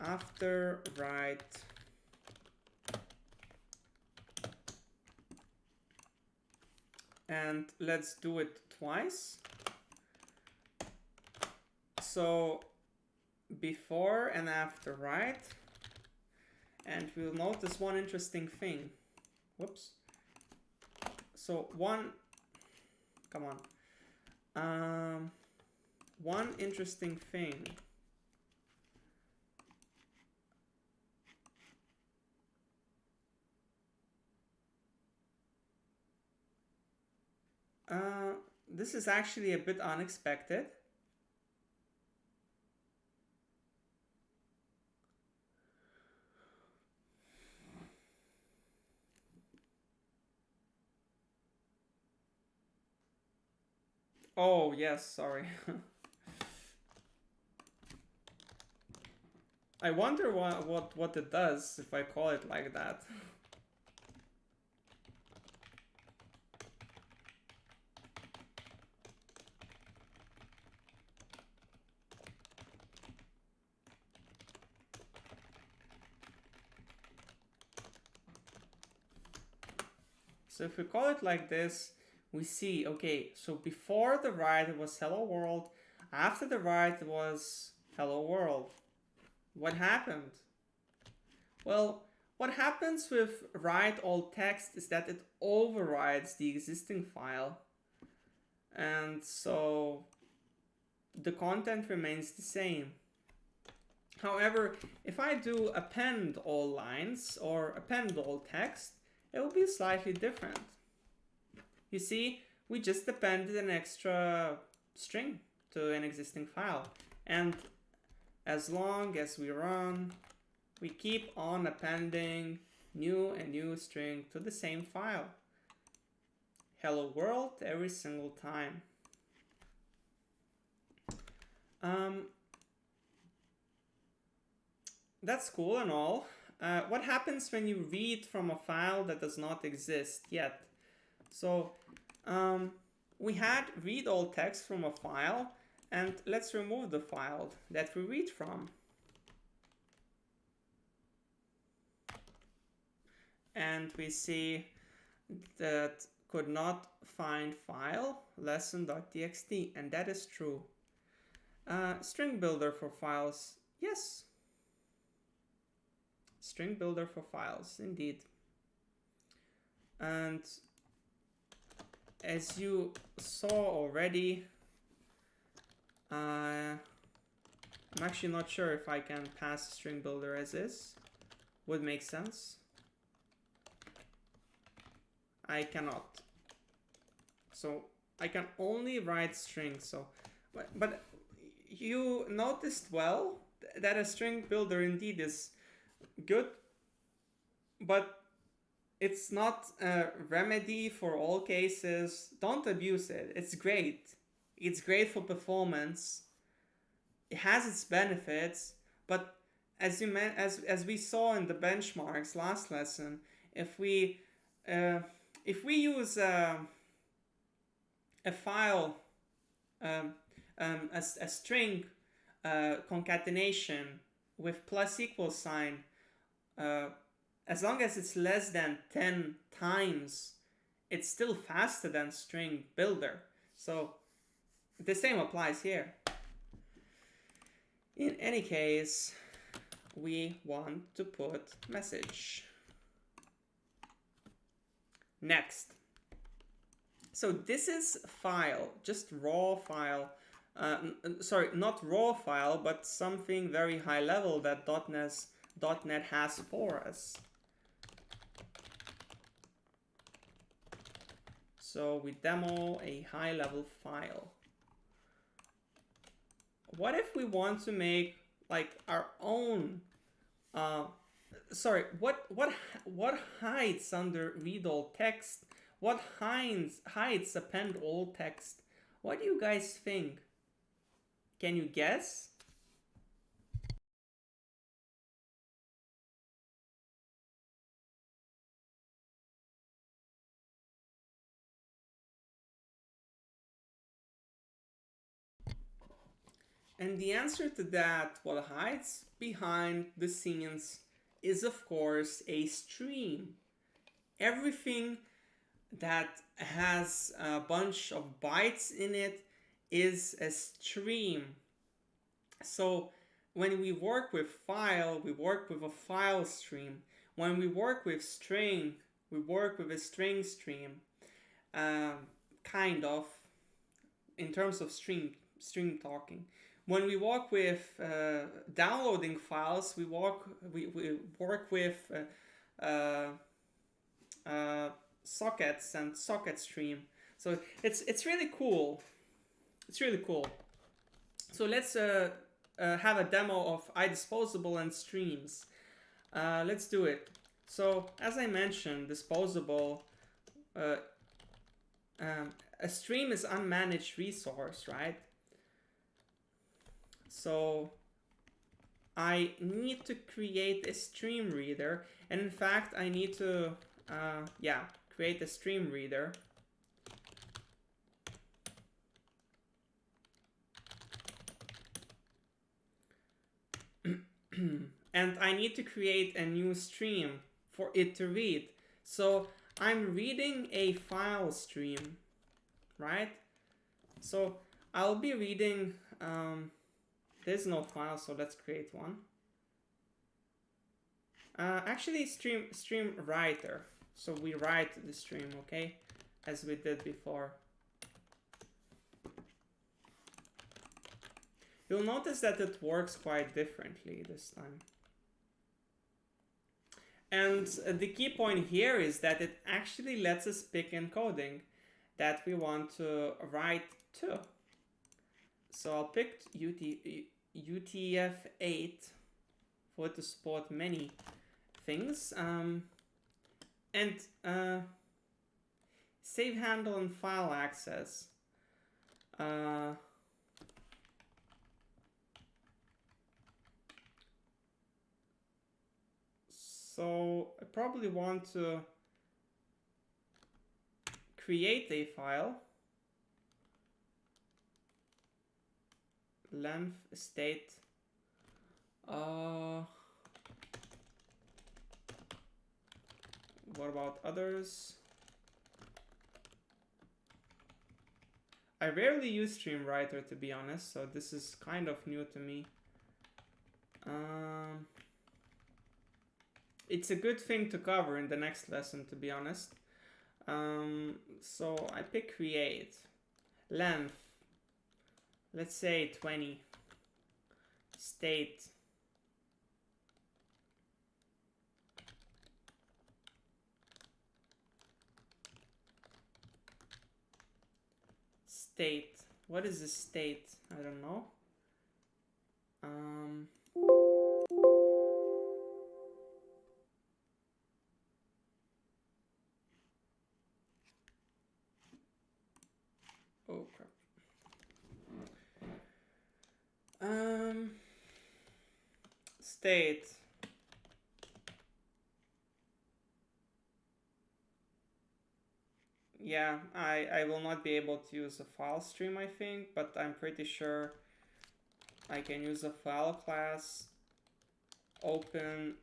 after write and let's do it twice. So before and after write, and we'll notice one interesting thing. Whoops. So one interesting thing. This is actually a bit unexpected. Oh, yes, sorry. I wonder what it does if I call it like that. So if we call it like this, we see, okay, so before the write it was hello world, after the write it was hello world. What happened? Well, what happens with write all text is that it overrides the existing file. And so the content remains the same. However, if I do append all lines or append all text, it will be slightly different. You see, we just appended an extra string to an existing file. And as long as we run, we keep on appending new and new string to the same file. Hello world every single time. That's cool and all. What happens when you read from a file that does not exist yet? So we had read all text from a file, and let's remove the file that we read from. And we see that could not find file lesson.txt, and that is true. String builder for files, yes. String builder for files, indeed. And as you saw already, I'm actually not sure if I can pass string builder as is. Would make sense. I cannot. So I can only write strings. So, but you noticed well that a string builder indeed is good, but it's not a remedy for all cases. Don't abuse it. It's great. It's great for performance. It has its benefits, but as we saw in the benchmarks last lesson, if we use a file, a string concatenation with plus equal sign, as long as it's less than 10 times, it's still faster than string builder. So the same applies here. In any case, we want to put message. Next. So this is file, just raw file. Sorry, not raw file, but something very high level that .NET has for us. So we demo a high level file. What if we want to make like our own, what hides under read all text? What hides append all text? What do you guys think? Can you guess? And the answer to that, what hides behind the scenes, is of course a stream. Everything that has a bunch of bytes in it is a stream. So when we work with file, we work with a file stream. When we work with string, we work with a string stream. Kind of, in terms of stream talking. When we work with downloading files, we work with sockets and socket stream. So it's really cool. It's really cool. So let's have a demo of iDisposable and streams. Let's do it. So as I mentioned, disposable. A stream is unmanaged resource, right? So I need to create a stream reader, and in fact I need to create a stream reader. And I need to create a new stream for it to read. So I'm reading a file stream, right? So I'll be reading, there's no file, so let's create one. Actually, stream writer. So we write the stream, okay? As we did before. You'll notice that it works quite differently this time. And the key point here is that it actually lets us pick encoding that we want to write to. So I'll pick UTF-8 for it to support many things. And save handle and file access. So I probably want to create a file length state. What about others? I rarely use Stream Writer, to be honest, so this is kind of new to me. It's a good thing to cover in the next lesson, to be honest. So I pick create. Length, let's say 20. State. State. What is the state? I don't know. Oh crap. State. Yeah, I will not be able to use a file stream, I think, but I'm pretty sure I can use a file class. Open.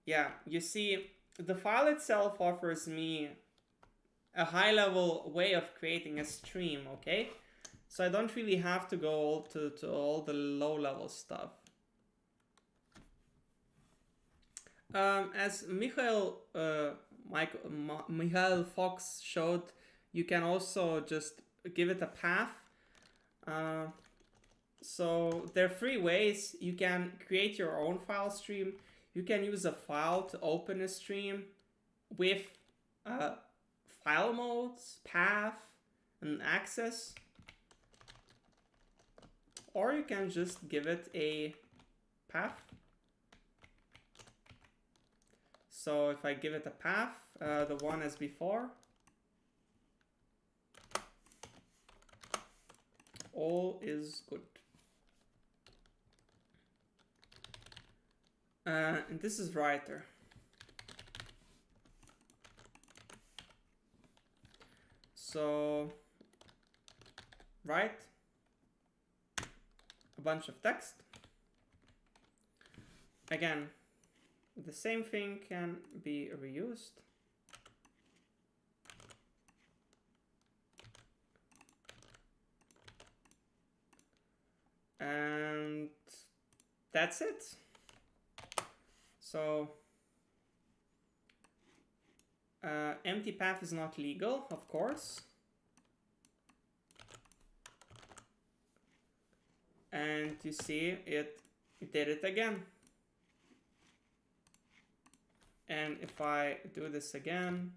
Yeah, you see, the file itself offers me a high-level way of creating a stream, okay? So I don't really have to go to all the low-level stuff. As Michael Fox showed, you can also just give it a path. So there are 3 ways. You can create your own file stream. You can use a file to open a stream with file modes, path, and access. Or you can just give it a path. So if I give it a path, the one as before, all is good. And this is writer. So write a bunch of text. Again, the same thing can be reused. And that's it. So empty path is not legal, of course. And you see it did it again. And if I do this again,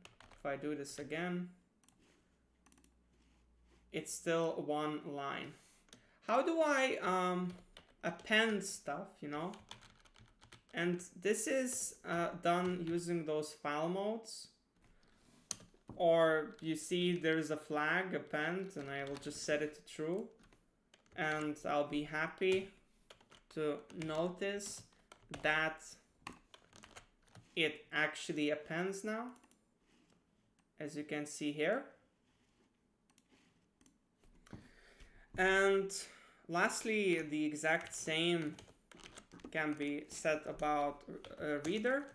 it's still one line. How do I append stuff, you know? And this is done using those file modes. Or you see there's a flag append, and I will just set it to true. And I'll be happy to notice that it actually appends now, as you can see here. And lastly, the exact same can be said about a reader.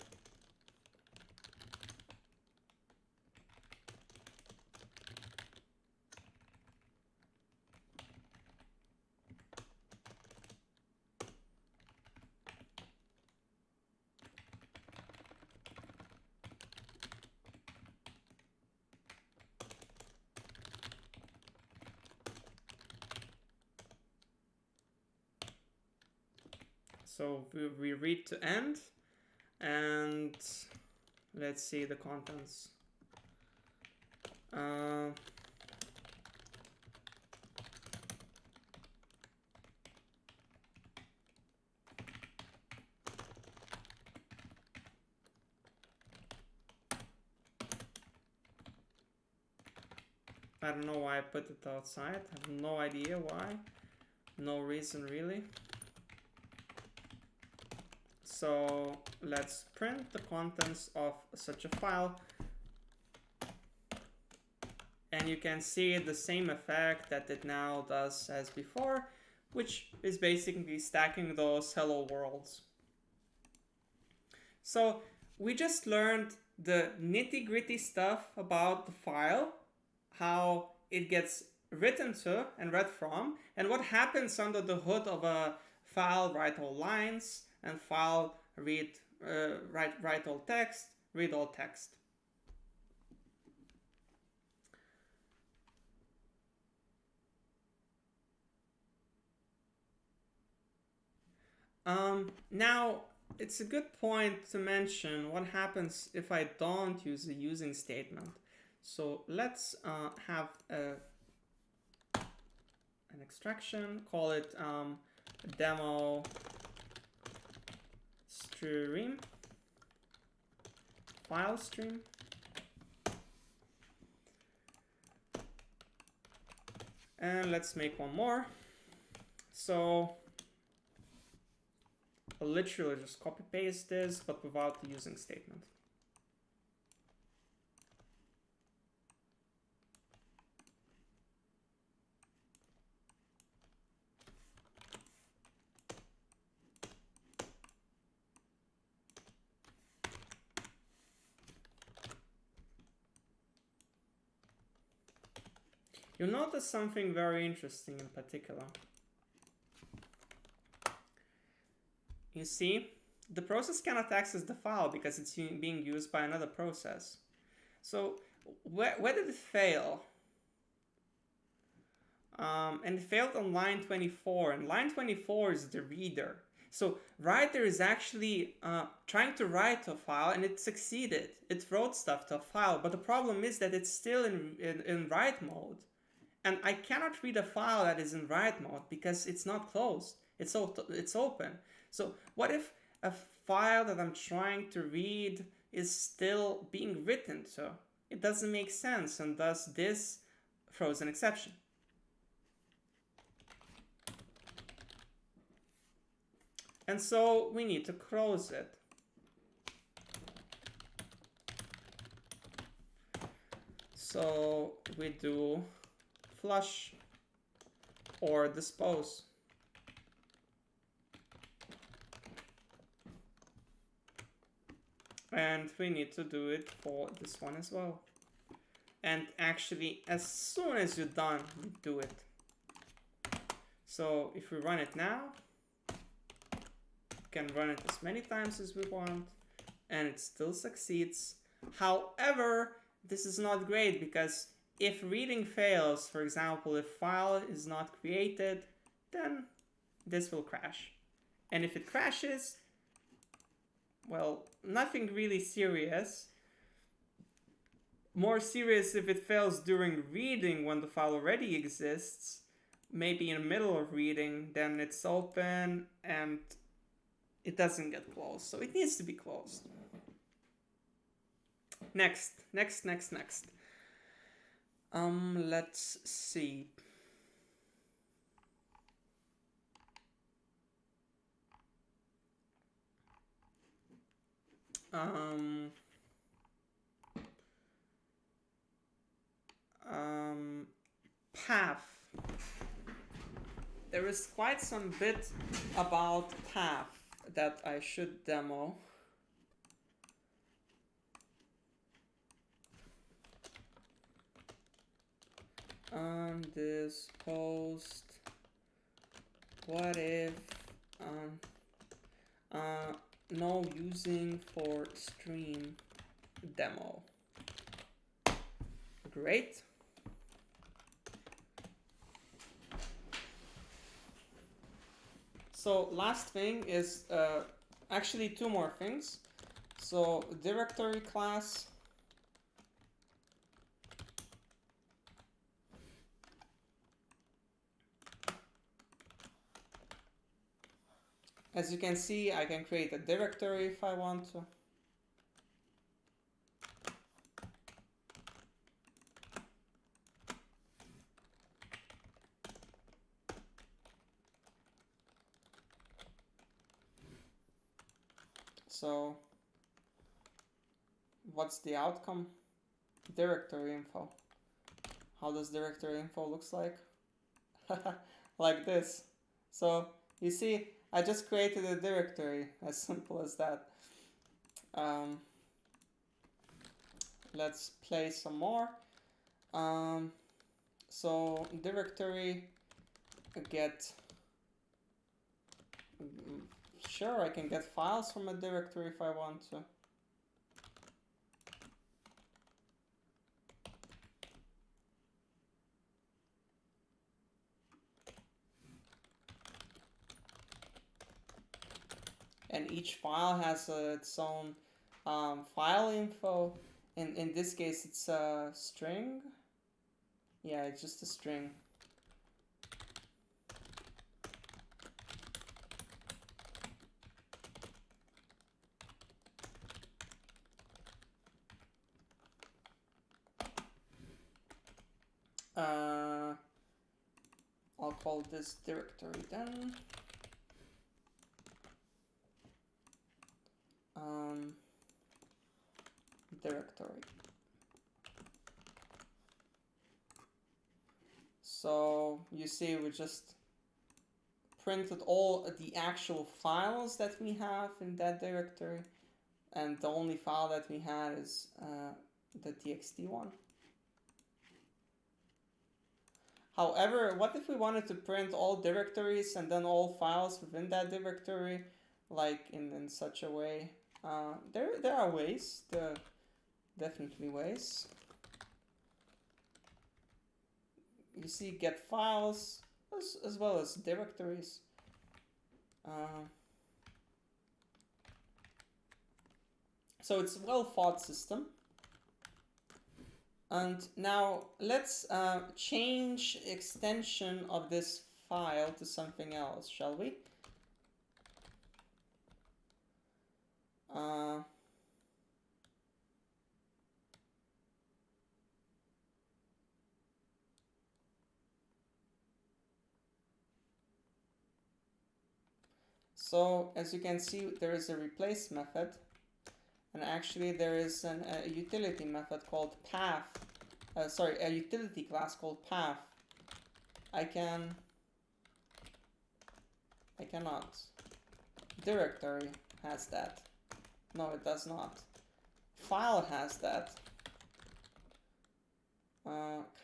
So we read to end, and let's see the contents. I don't know why I put it outside. I have no idea why. No reason really. So let's print the contents of such a file. And and you can see the same effect that it now does as before, which is basically stacking those hello worlds. So we just learned the nitty-gritty stuff about the file, how it gets written to and read from, and what happens under the hood of a file write all lines and file read write all text, read all text. Now, it's a good point to mention what happens if I don't use a using statement. So let's have an extraction, call it demo stream, file stream. And let's make one more. So I'll literally just copy paste this, but without the using statement. You'll notice something very interesting in particular. You see, the process cannot access the file because it's being used by another process. So where did it fail? And it failed on line 24, and line 24 is the reader. So writer is actually trying to write to a file, and it succeeded. It wrote stuff to a file, but the problem is that it's still in write mode. And I cannot read a file that is in write mode because it's not closed. It's open. So what if a file that I'm trying to read is still being written to? It doesn't make sense, and thus this throws an exception. And so we need to close it. So we do flush or dispose. And we need to do it for this one as well. And actually, as soon as you're done, you do it. So if we run it now, we can run it as many times as we want, and it still succeeds. However, this is not great because if reading fails, for example, if file is not created, then this will crash. And if it crashes, well, nothing really serious. More serious if it fails during reading when the file already exists, maybe in the middle of reading, then it's open and it doesn't get closed. So it needs to be closed. Next. Let's see. Path. There is quite some bit about path that I should demo. On this post, what if no using for stream demo? Great. So last thing is actually two more things. So directory class. As you can see, I can create a directory if I want to. So what's the outcome? Directory info. how does directory info looks like? Like this. So you see, I just created a directory, as simple as that. Let's play some more. So directory get, sure, I can get files from a directory if I want to. And each file has its own file info. In this case, it's a string. Yeah, it's just a string. I'll call this directory then. Directory. So you see, we just printed all the actual files that we have in that directory, and the only file that we had is the txt one. However, what if we wanted to print all directories and then all files within that directory, like in such a way? There are ways. There are definitely ways. You see, get files as well as directories. So it's a well thought system. And now let's change extension of this file to something else, shall we? So as you can see, there is a replace method, and actually there is a utility method called path. Sorry, a utility class called path. I cannot. Directory has that. No, it does not. File has that.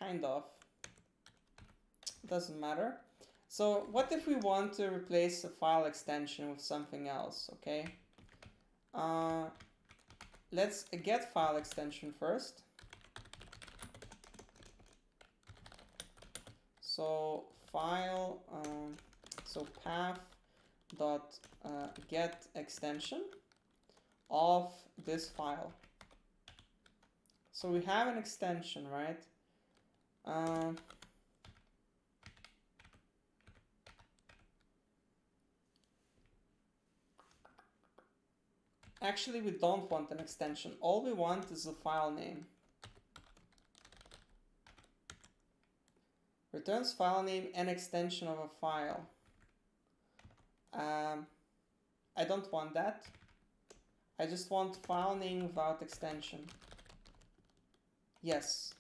Kind of. Doesn't matter. So what if we want to replace a file extension with something else, okay? Let's get file extension first. So file, so path dot get extension of this file. So we have an extension, right? Actually, we don't want an extension. All we want is a file name. Returns file name and extension of a file. I don't want that. I just want file name without extension. Yes.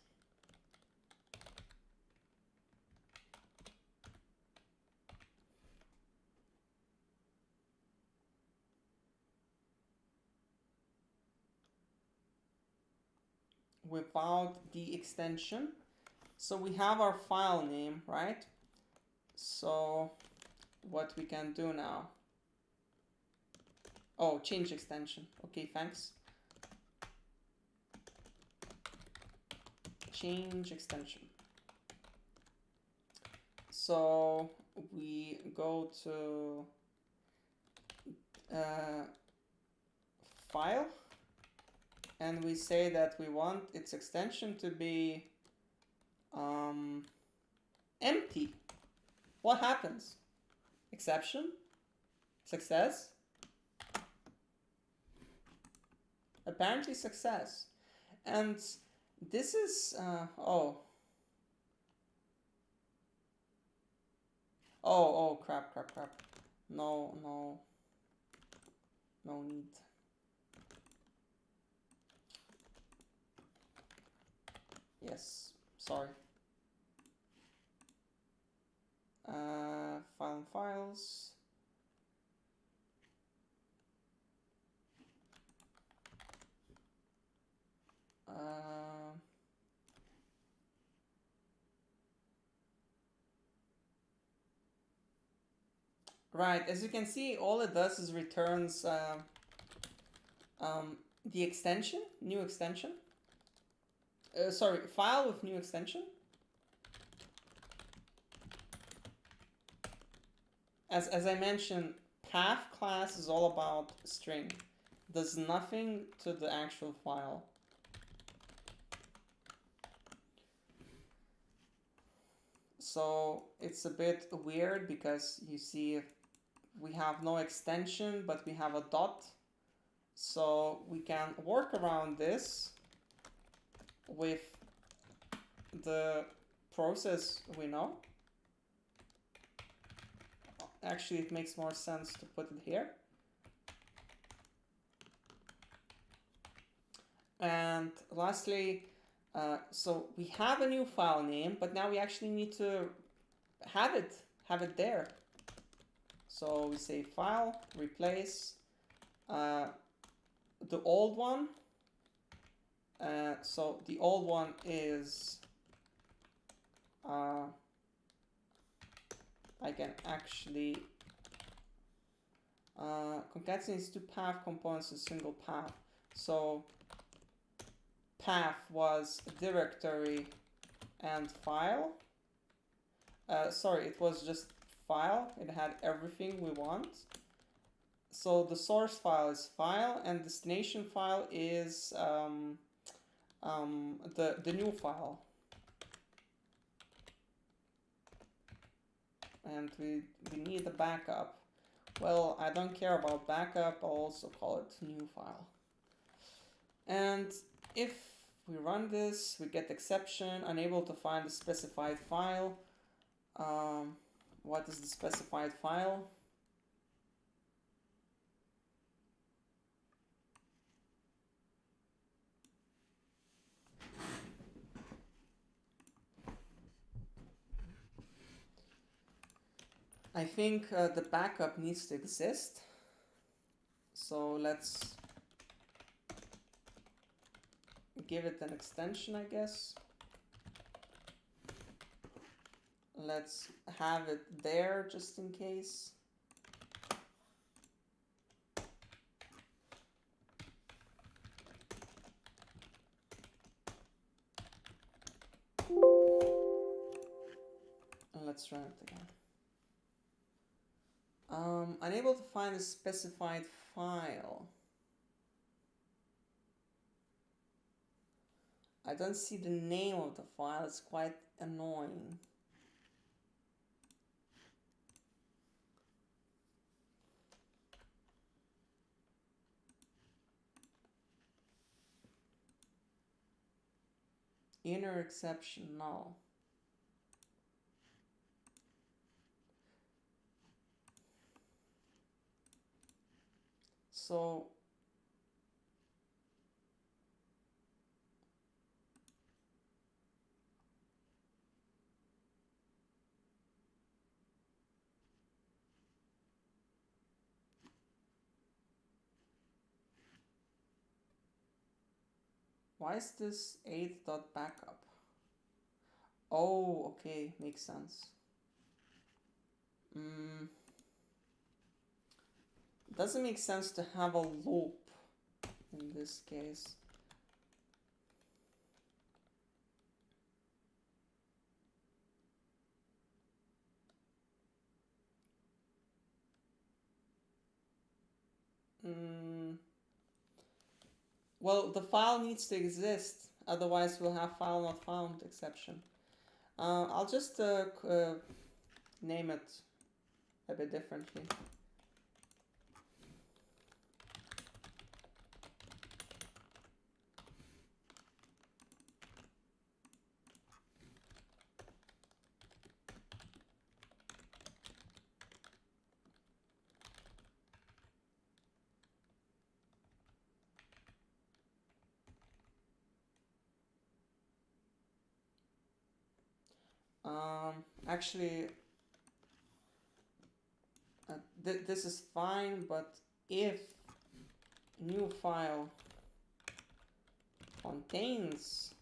Without the extension. So we have our file name, right? So what we can do now? Oh, change extension. Okay, thanks. Change extension. So we go to file, and we say that we want its extension to be empty. What happens? Exception? Success? Apparently success. And this is, oh, crap. No need. Yes, sorry. File and files. Right, as you can see, all it does is returns the extension, new extension. Sorry, file with new extension. As I mentioned, path class is all about string. Does nothing to the actual file. So it's a bit weird because you see we have no extension, but we have a dot. So we can work around this with the process we know. Actually, it makes more sense to put it here. And lastly, so we have a new file name, but now we actually need to have it there. So we say file, replace the old one. So the old one is I can actually concatenates two path components in a single path. So path was directory and file. Sorry, it was just file. It had everything we want. So the source file is file, and destination file is the new file. And we need a backup. Well, I don't care about backup. I'll also call it new file. And if we run this, we get exception, unable to find the specified file. What is the specified file? I think the backup needs to exist. So let's give it an extension, I guess. Let's have it there just in case. And let's run it again. Unable to find a specified file. I don't see the name of the file. It's quite annoying. Inner exception, no. So why is this 8.backup? Oh, okay, makes sense. Doesn't make sense to have a loop in this case. Well, the file needs to exist, otherwise we'll have file not found exception. I'll just name it a bit differently. Actually, this is fine, but if new file contains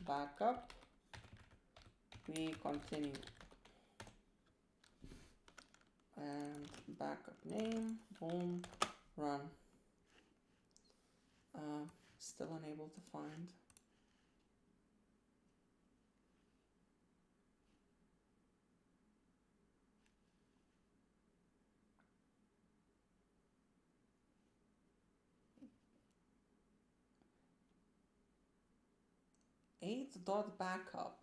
backup, we continue. And backup name, boom, run. Still unable to find. .backup.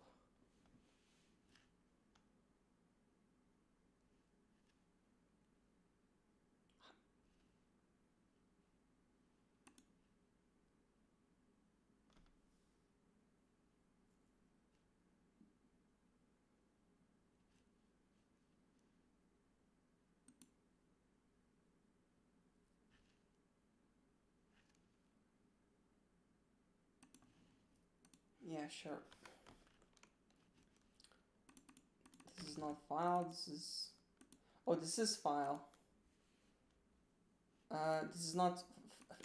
Yeah, sure. This is not file, this is... Oh, this is file. This is not...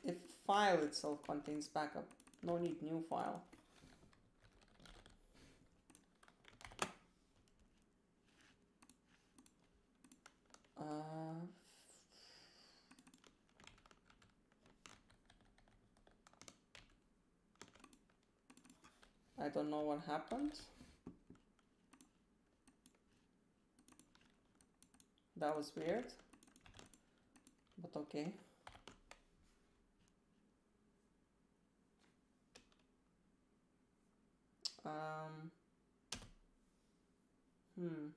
If file itself contains backup, no need new file. I don't know what happened. That was weird, but okay. Hmm.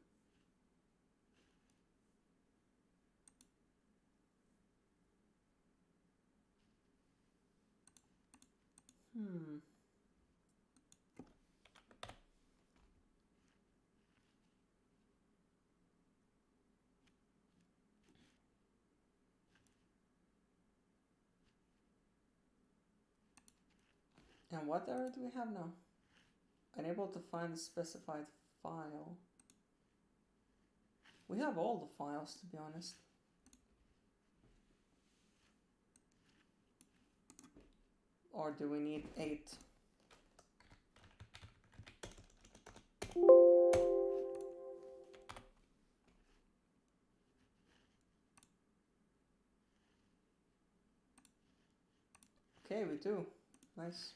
And what error do we have now? Unable to find the specified file. We have all the files, to be honest. Or do we need 8? Okay, we do. Nice.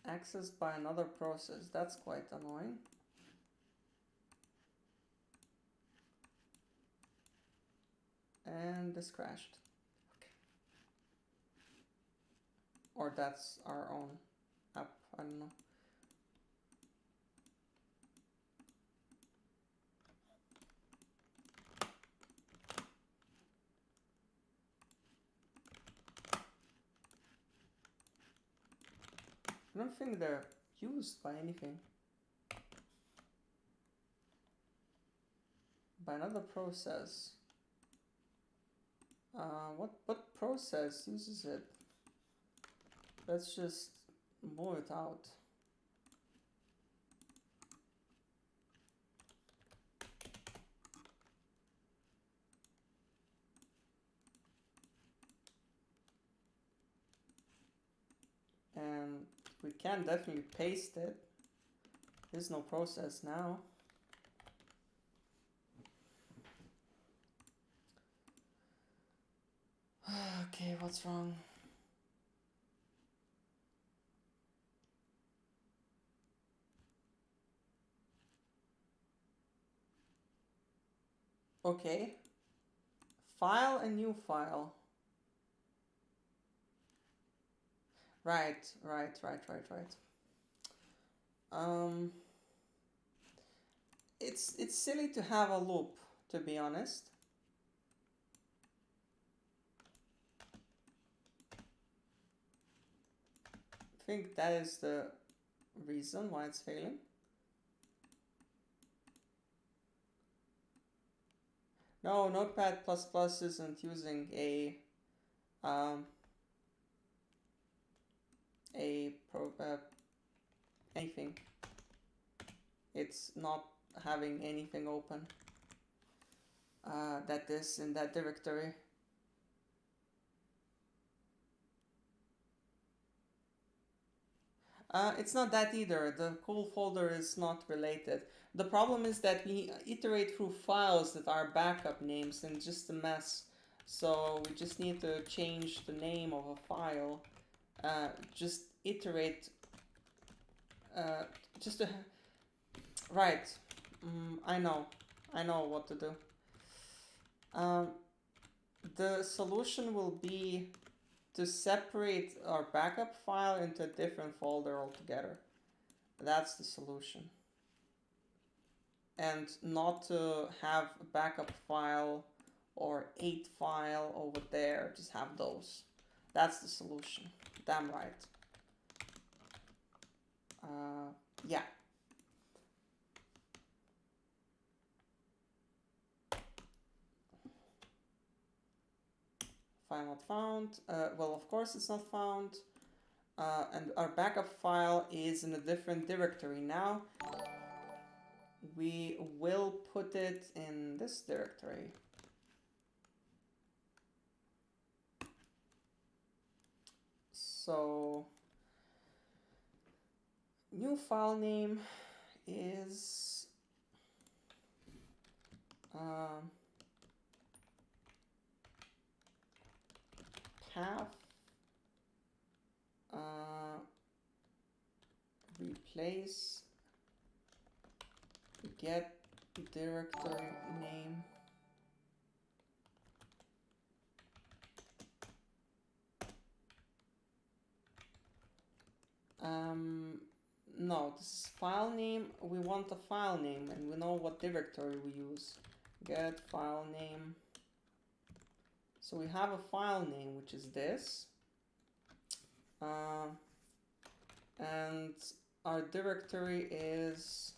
Accessed by another process. That's quite annoying. And this crashed. Okay. Or that's our own app. I don't know. I don't think they're used by anything. By another process. What process uses it? Let's just move it out. And we can definitely paste it. There's no process now. Okay, what's wrong? Okay. File and new file. Right. It's silly to have a loop, to be honest. I think that is the reason why it's failing. No, Notepad++ isn't using a anything. It's not having anything open that is in that directory. It's not that either. The cool folder is not related. The problem is that we iterate through files that are backup names and just a mess. So we just need to change the name of a file. Just iterate. Just to. Right. I know what to do. The solution will be to separate our backup file into a different folder altogether. That's the solution. And not to have a backup file or 8 file over there, just have those. That's the solution. Damn right. Yeah. File not found. Well, of course it's not found. And our backup file is in a different directory now. We will put it in this directory. So, new file name is path replace get directory name no, this is file name. We want a file name and we know what directory we use. Get file name. So we have a file name, which is this. And our directory is,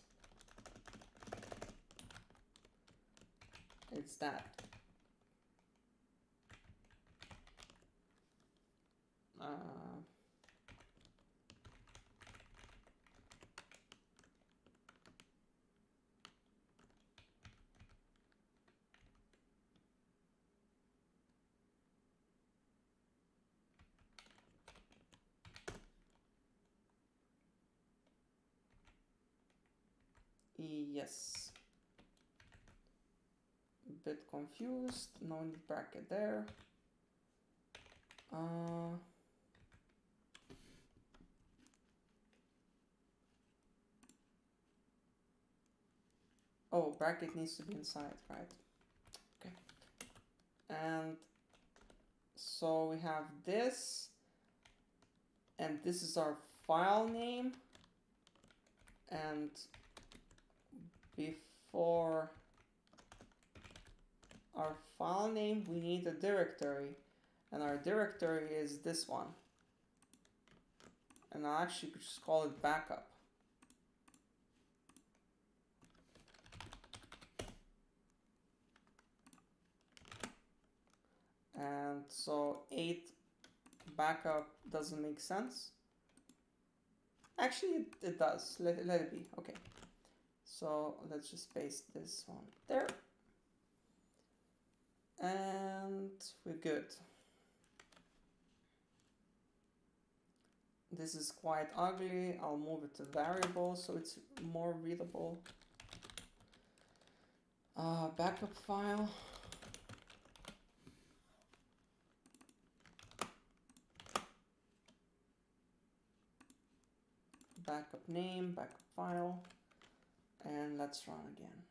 it's that. Yes. A bit confused. No need bracket there. Oh, bracket needs to be inside, right? Okay. And so we have this, and this is our file name. And before our file name, we need a directory. And our directory is this one. And I actually could just call it backup. And so 8 backup doesn't make sense. Actually, it does. Let it be. Okay. So let's just paste this one there. And we're good. This is quite ugly. I'll move it to variable so it's more readable. Backup file. Backup name, backup file. And let's run again.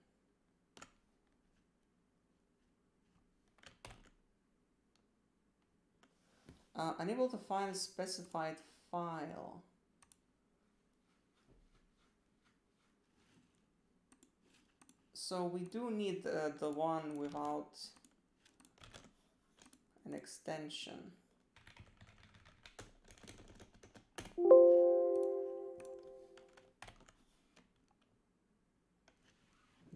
Unable to find a specified file. So we do need the one without an extension.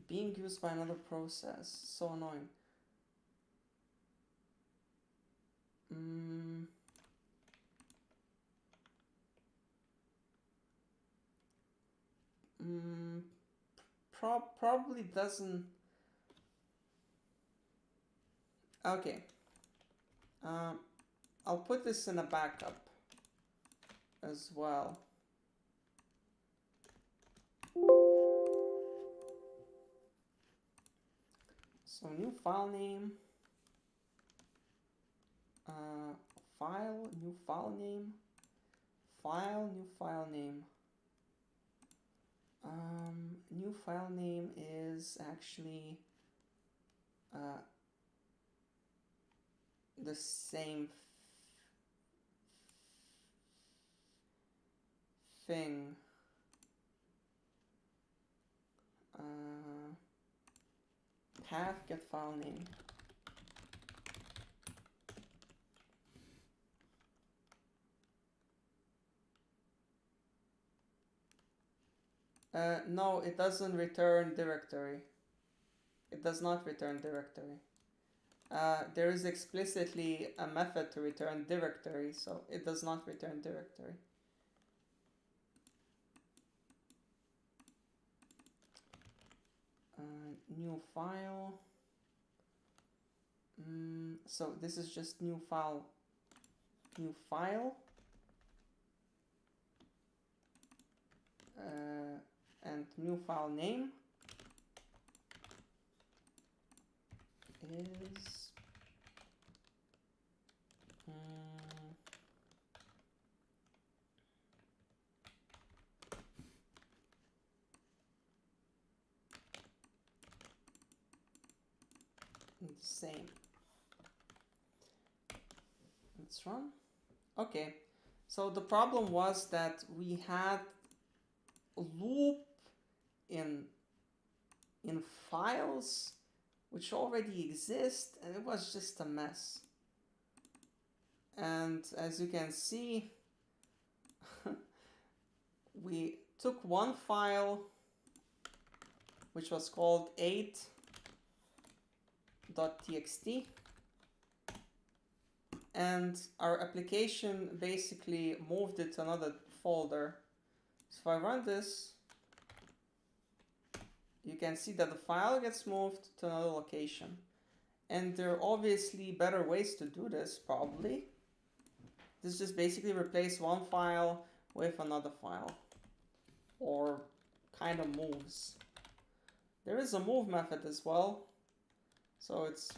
Being used by another process. So annoying. probably doesn't. Okay. I'll put this in a backup as well. So new file name, file, new file name, file, new file name. New file name is actually the same thing. Path get file name. No, it doesn't return directory. It does not return directory. There is explicitly a method to return directory, so it does not return directory. New file. So this is just new file. New file. And new file name is the same. Let's run. Okay, so the problem was that we had a loop in files which already exist, and it was just a mess. And as you can see, we took one file which was called 8.txt, and our application basically moved it to another folder. So if I run this, you can see that the file gets moved to another location. And there are obviously better ways to do this, probably. This just basically replace one file with another file, or kind of moves. There is a move method as well, so it's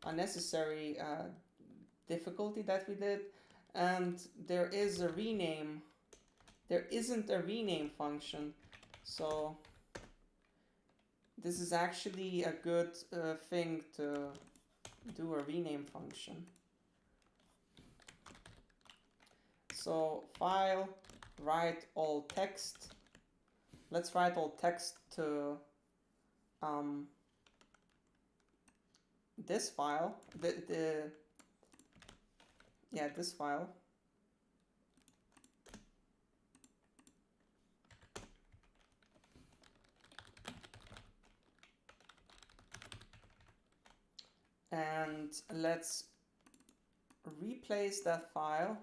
unnecessary difficulty that we did. And there is a rename. There isn't a rename function, so this is actually a good thing to do, a rename function. So file, write all text. Let's write all text to this file. This file. And let's replace that file.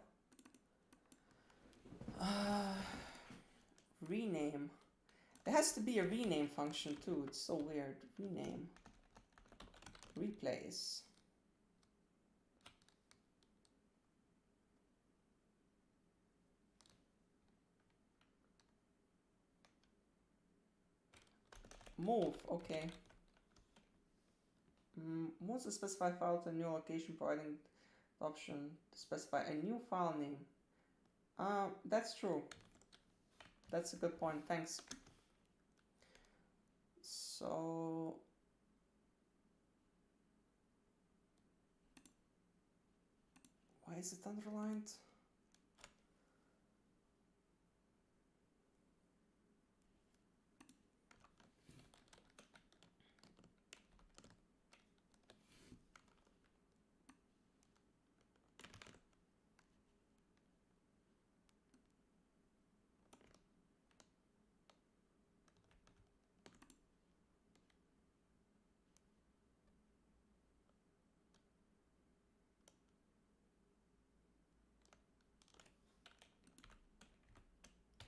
Rename. There has to be a rename function too. It's so weird. Rename. Replace. Move. Okay. Moves a specified file to a new location, providing the option to specify a new file name. That's true. That's a good point. Thanks. So why is it underlined?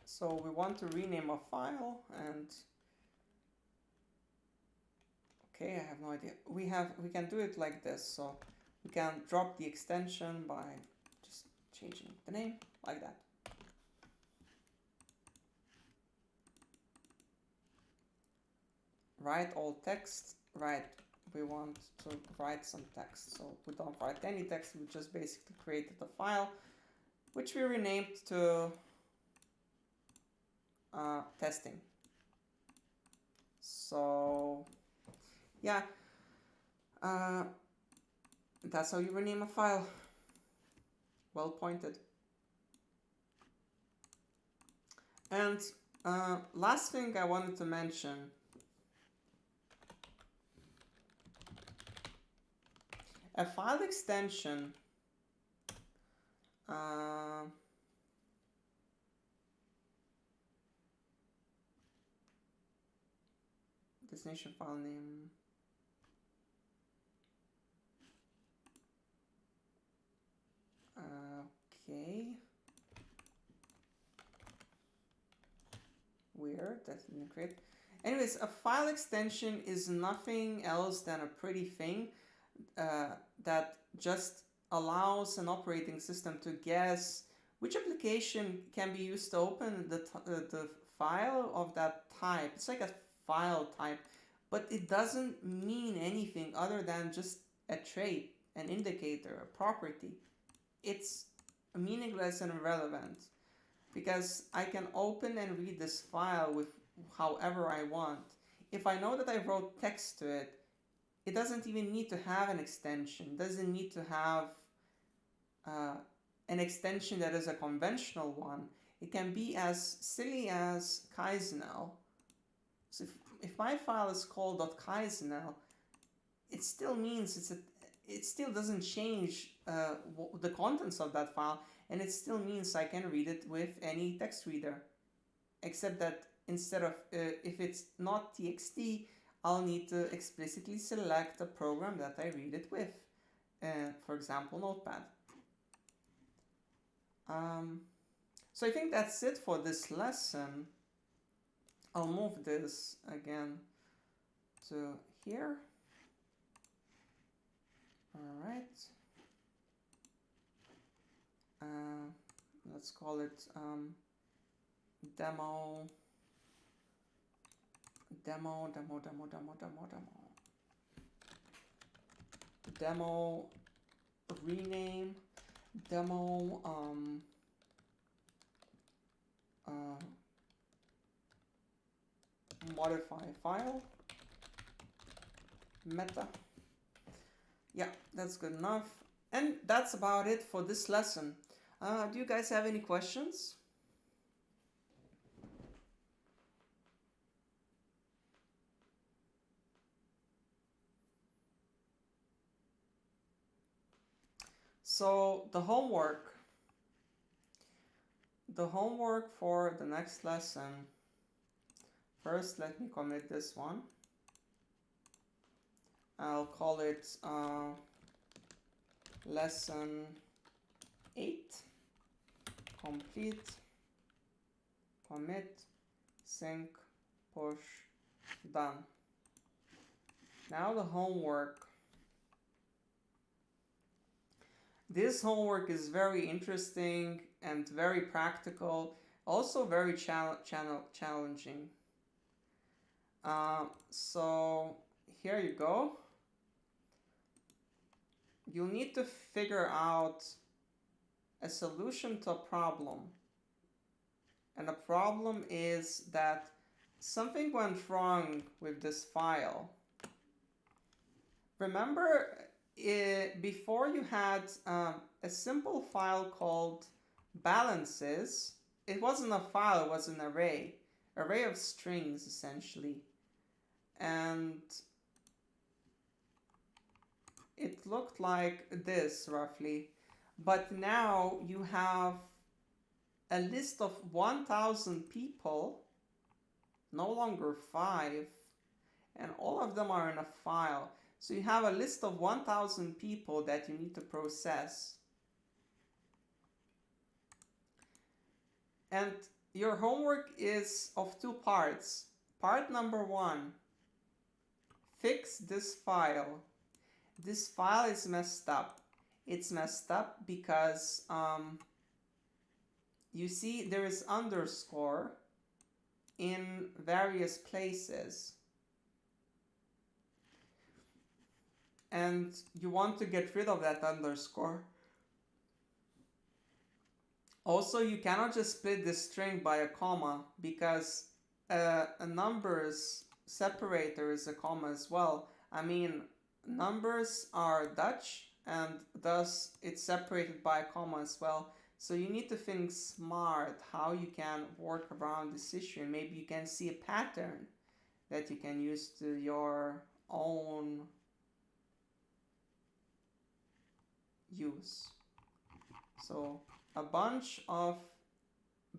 So we want to rename a file, and Okay, I have no idea. We can do it like this. So we can drop the extension by just changing the name like that. Write all text. Right. We want to write some text. So we don't write any text. We just basically created a file, which we renamed to testing. So yeah, that's how you rename a file. Well pointed. And last thing I wanted to mention, a file extension destination file name. Okay. Weird, that didn't create. Anyways, a file extension is nothing else than a pretty thing that just allows an operating system to guess which application can be used to open the file of that type. It's like a file type, but it doesn't mean anything other than just a trait, an indicator, a property. It's meaningless and irrelevant because I can open and read this file with however I want. If I know that I wrote text to it, it doesn't even need to have an extension. It doesn't need to have an extension that is a conventional one. It can be as silly as Kaizenl. So if my file is called .kaizenl, it still means it still doesn't change the contents of that file, and it still means I can read it with any text reader, except that instead of if it's not txt, I'll need to explicitly select a program that I read it with, for example, Notepad. So I think that's it for this lesson. I'll move this again to here. All right. Let's call it demo rename demo modify file meta. Yeah, that's good enough. And that's about it for this lesson. Do you guys have any questions? So the homework for the next lesson, first let me commit this one. I'll call it lesson 8, complete, commit, sync, push, done. Now the homework. This homework is very interesting and very practical, also very challenging. So here you go. You'll need to figure out a solution to a problem. And the problem is that something went wrong with this file. Remember, before you had a simple file called balances. It wasn't a file, it was an array of strings essentially. And it looked like this roughly. But now you have a list of 1,000 people, no longer 5, and all of them are in a file. So you have a list of 1,000 people that you need to process. And your homework is of 2 parts. Part number 1, fix this file. This file is messed up. It's messed up because you see there is underscore in various places. And you want to get rid of that underscore. Also, you cannot just split this string by a comma because a numbers separator is a comma as well. I mean, numbers are Dutch and thus it's separated by a comma as well. So you need to think smart how you can work around this issue, and maybe you can see a pattern that you can use to your own use. So a bunch of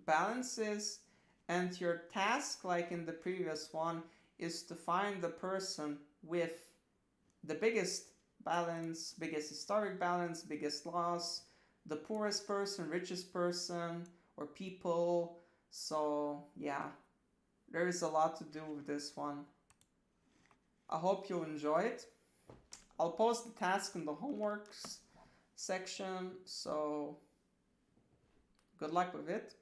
balances, and your task, like in the previous one, is to find the person with the biggest balance, biggest historic balance, biggest loss, the poorest person, richest person, or people. So yeah, there is a lot to do with this one. I hope you enjoy it. I'll post the task in the homeworks section, so good luck with it.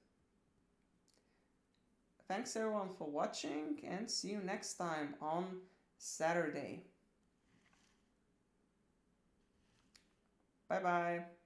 Thanks everyone for watching, and see you next time on Saturday. Bye bye.